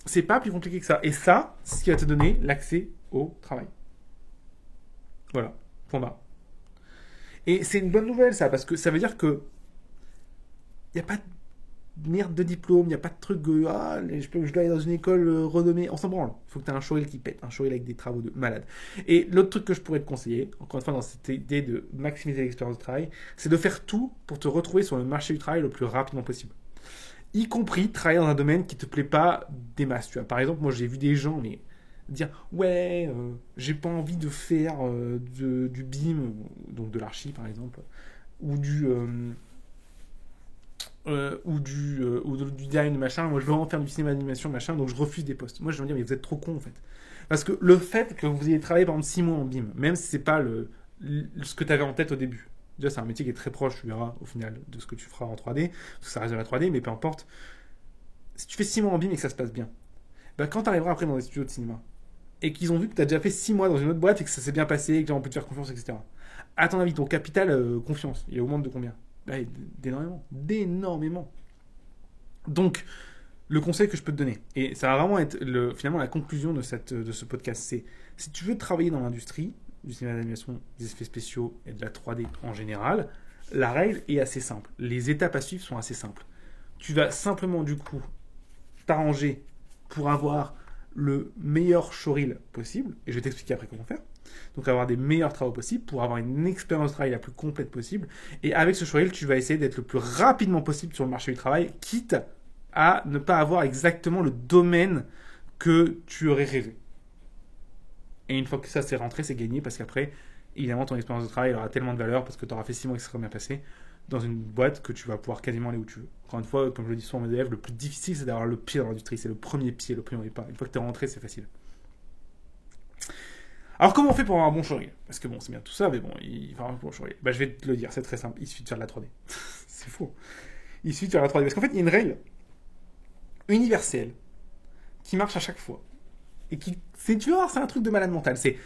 C'est pas plus compliqué que ça. Et ça, c'est ce qui va te donner l'accès au travail. Voilà, point barre. Et c'est une bonne nouvelle, ça, parce que ça veut dire que il n'y a pas de merde de diplôme, il n'y a pas de truc je dois aller dans une école renommée, on s'en branle. Il faut que tu aies un showreel qui pète, un showreel avec des travaux de malade. Et l'autre truc que je pourrais te conseiller, encore une fois dans cette idée de maximiser l'expérience de travail, c'est de faire tout pour te retrouver sur le marché du travail le plus rapidement possible. Y compris travailler dans un domaine qui te plaît pas des masses. Tu vois. Par exemple, moi j'ai vu des gens dire ouais, j'ai pas envie de faire du BIM, donc de l'archi par exemple, ou du design machin. Moi je veux vraiment faire du cinéma d'animation machin, donc je refuse des postes. Moi je veux dire mais vous êtes trop cons en fait, parce que le fait que vous ayez travaillé pendant 6 mois en BIM, même si c'est pas ce que tu avais en tête au début. Déjà, c'est un métier qui est très proche, tu verras, au final, de ce que tu feras en 3D, parce que ça reste de la 3D, mais peu importe. Si tu fais 6 mois en BIM et que ça se passe bien, bah, quand tu arriveras après dans des studios de cinéma, et qu'ils ont vu que tu as déjà fait 6 mois dans une autre boîte et que ça s'est bien passé, et que les gens ont pu te faire confiance, etc. À ton avis, ton capital confiance, il augmente de combien? Bah, d'énormément. Donc, le conseil que je peux te donner, et ça va vraiment être finalement la conclusion de ce podcast, c'est si tu veux travailler dans l'industrie, du cinéma d'animation, des effets spéciaux et de la 3D en général, la règle est assez simple. Les étapes à suivre sont assez simples. Tu vas simplement du coup t'arranger pour avoir le meilleur showreel possible, et je vais t'expliquer après comment faire. Donc avoir des meilleurs travaux possibles pour avoir une expérience de travail la plus complète possible. Et avec ce showreel, tu vas essayer d'être le plus rapidement possible sur le marché du travail, quitte à ne pas avoir exactement le domaine que tu aurais rêvé. Et une fois que ça s'est rentré, c'est gagné parce qu'après, évidemment, ton expérience de travail aura tellement de valeur parce que tu auras fait 6 mois et que ça sera bien passé dans une boîte que tu vas pouvoir quasiment aller où tu veux. Encore une fois, comme je le dis souvent à mes élèves, le plus difficile, c'est d'avoir le pied dans l'industrie. C'est le premier pied, le premier pas. Une fois que tu es rentré, c'est facile. Alors, comment on fait pour avoir un bon showreel? Parce que bon, c'est bien tout ça, mais bon, il faut avoir un bon showreel. Bah, je vais te le dire, c'est très simple. Il suffit de faire de la 3D. C'est faux. Il suffit de faire de la 3D. Parce qu'en fait, il y a une règle universelle qui marche à chaque fois. Et tu vas voir, c'est un truc de malade mental. C'est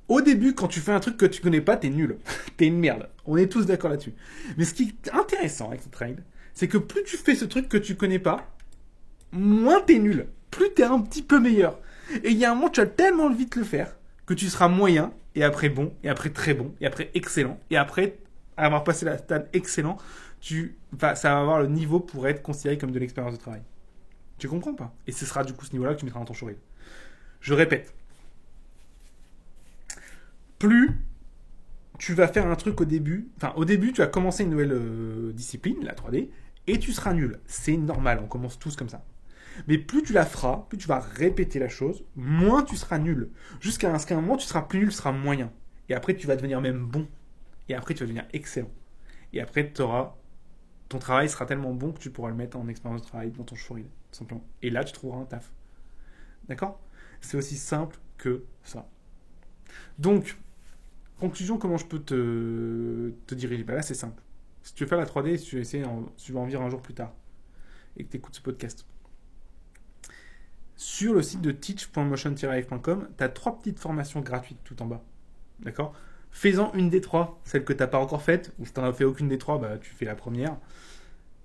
au début, quand tu fais un truc que tu connais pas, t'es nul. T'es une merde. On est tous d'accord là-dessus. Mais ce qui est intéressant avec cette règle, c'est que plus tu fais ce truc que tu connais pas, moins t'es nul. Plus t'es un petit peu meilleur. Et il y a un moment, tu vas tellement vite le faire que tu seras moyen, et après bon, et après très bon, et après excellent. Et après avoir passé la stade excellent, ça va avoir le niveau pour être considéré comme de l'expérience de travail. Tu comprends pas? Et ce sera du coup ce niveau-là que tu mettras dans ton showreel. Je répète. Plus tu vas faire un truc au début, tu vas commencer une nouvelle discipline, la 3D, et tu seras nul. C'est normal, on commence tous comme ça. Mais plus tu la feras, plus tu vas répéter la chose, moins tu seras nul. Jusqu'à un moment, tu seras plus nul, tu seras moyen. Et après, tu vas devenir même bon. Et après, tu vas devenir excellent. Et après, ton travail sera tellement bon que tu pourras le mettre en expérience de travail dans ton showreel, tout simplement. Et là, tu trouveras un taf. D'accord ? C'est aussi simple que ça. Donc, conclusion, comment je peux te diriger? Bah là, c'est simple. Si tu veux faire la 3D, si tu veux en vivre un jour plus tard, et que tu écoutes ce podcast, sur le site de teach.motion-life.com, tu as 3 petites formations gratuites tout en bas. D'accord? Fais-en une des 3, celle que tu n'as pas encore faite, ou si tu n'en as fait aucune des 3, bah, tu fais la première.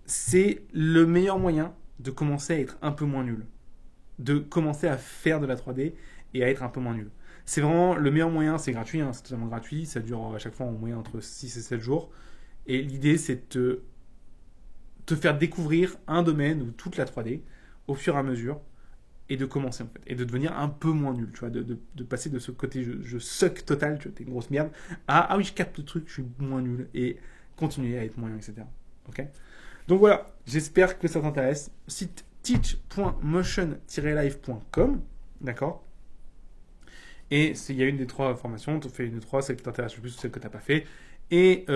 C'est le meilleur moyen de commencer à être un peu moins nul. De commencer à faire de la 3D et à être un peu moins nul. C'est vraiment le meilleur moyen, c'est gratuit, hein, c'est totalement gratuit, ça dure à chaque fois en moyenne entre 6 et 7 jours. Et l'idée, c'est de te faire découvrir un domaine ou toute la 3D au fur et à mesure et de commencer en fait. Et de devenir un peu moins nul, tu vois, de passer de ce côté je suck total, tu vois, t'es une grosse merde, à ah oui, je capte le truc, je suis moins nul et continuer à être moyen, etc. Ok ? Donc voilà, j'espère que ça t'intéresse. Site teach.motion-live.com, d'accord ? Et il y a une des 3 formations, tu fais une des 3, celle qui t'intéresse le plus ou celle que tu n'as pas fait. Et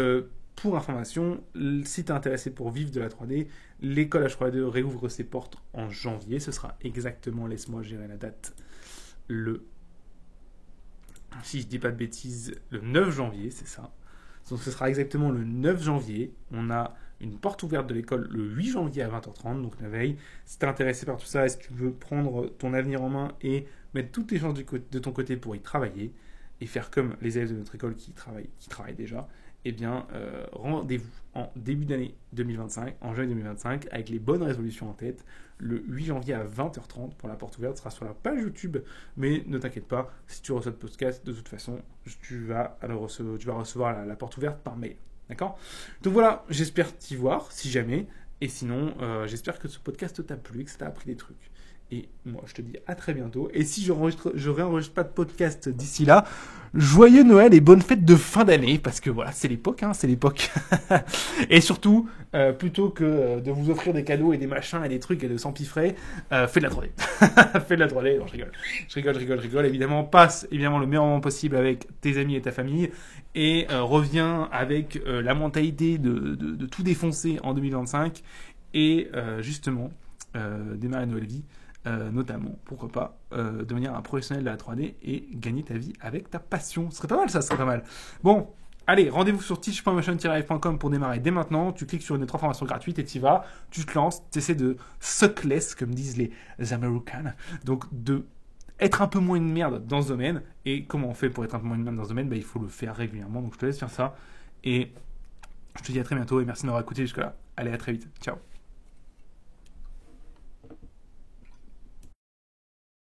pour information, si tu es intéressé pour vivre de la 3D, l'école H3D réouvre ses portes en janvier. Ce sera exactement, laisse-moi gérer la date, si je dis pas de bêtises, le 9 janvier, c'est ça. Donc ce sera exactement le 9 janvier. On a une porte ouverte de l'école le 8 janvier à 20h30, donc la veille. Si tu es intéressé par tout ça, est-ce que tu veux prendre ton avenir en main et mettre toutes les chances de ton côté pour y travailler et faire comme les élèves de notre école qui travaillent déjà, eh bien, rendez-vous en début d'année 2025, en janvier 2025, avec les bonnes résolutions en tête, le 8 janvier à 20h30 pour la porte ouverte, sera sur la page YouTube, mais ne t'inquiète pas, si tu reçois le podcast, de toute façon, tu vas recevoir la porte ouverte par mail, d'accord ? Donc voilà, j'espère t'y voir, si jamais, et sinon, j'espère que ce podcast t'a plu, que ça t'a appris des trucs. Et moi, je te dis à très bientôt. Et si je réenregistre pas de podcast d'ici là, joyeux Noël et bonnes fêtes de fin d'année. Parce que voilà, c'est l'époque, hein, c'est l'époque. Et surtout, plutôt que de vous offrir des cadeaux et des machins et des trucs et de s'empiffrer, fais de la 3D. Fais de la 3D. Non, je rigole. Évidemment, passe le meilleur moment possible avec tes amis et ta famille. Et reviens avec la mentalité de tout défoncer en 2025. Et justement, démarrer une nouvelle vie. Notamment, pourquoi pas, devenir un professionnel de la 3D et gagner ta vie avec ta passion. Ce serait pas mal, ça, ce serait pas mal. Bon, allez, rendez-vous sur teach.motion-live.com pour démarrer dès maintenant. Tu cliques sur une des 3 formations gratuites et tu y vas. Tu te lances, tu essaies de suck less, comme disent les Américains. Donc, de être un peu moins une merde dans ce domaine. Et comment on fait pour être un peu moins une merde dans ce domaine ? Il faut le faire régulièrement. Donc, je te laisse faire ça. Et je te dis à très bientôt et merci de m'avoir écouté jusque-là. Allez, à très vite. Ciao.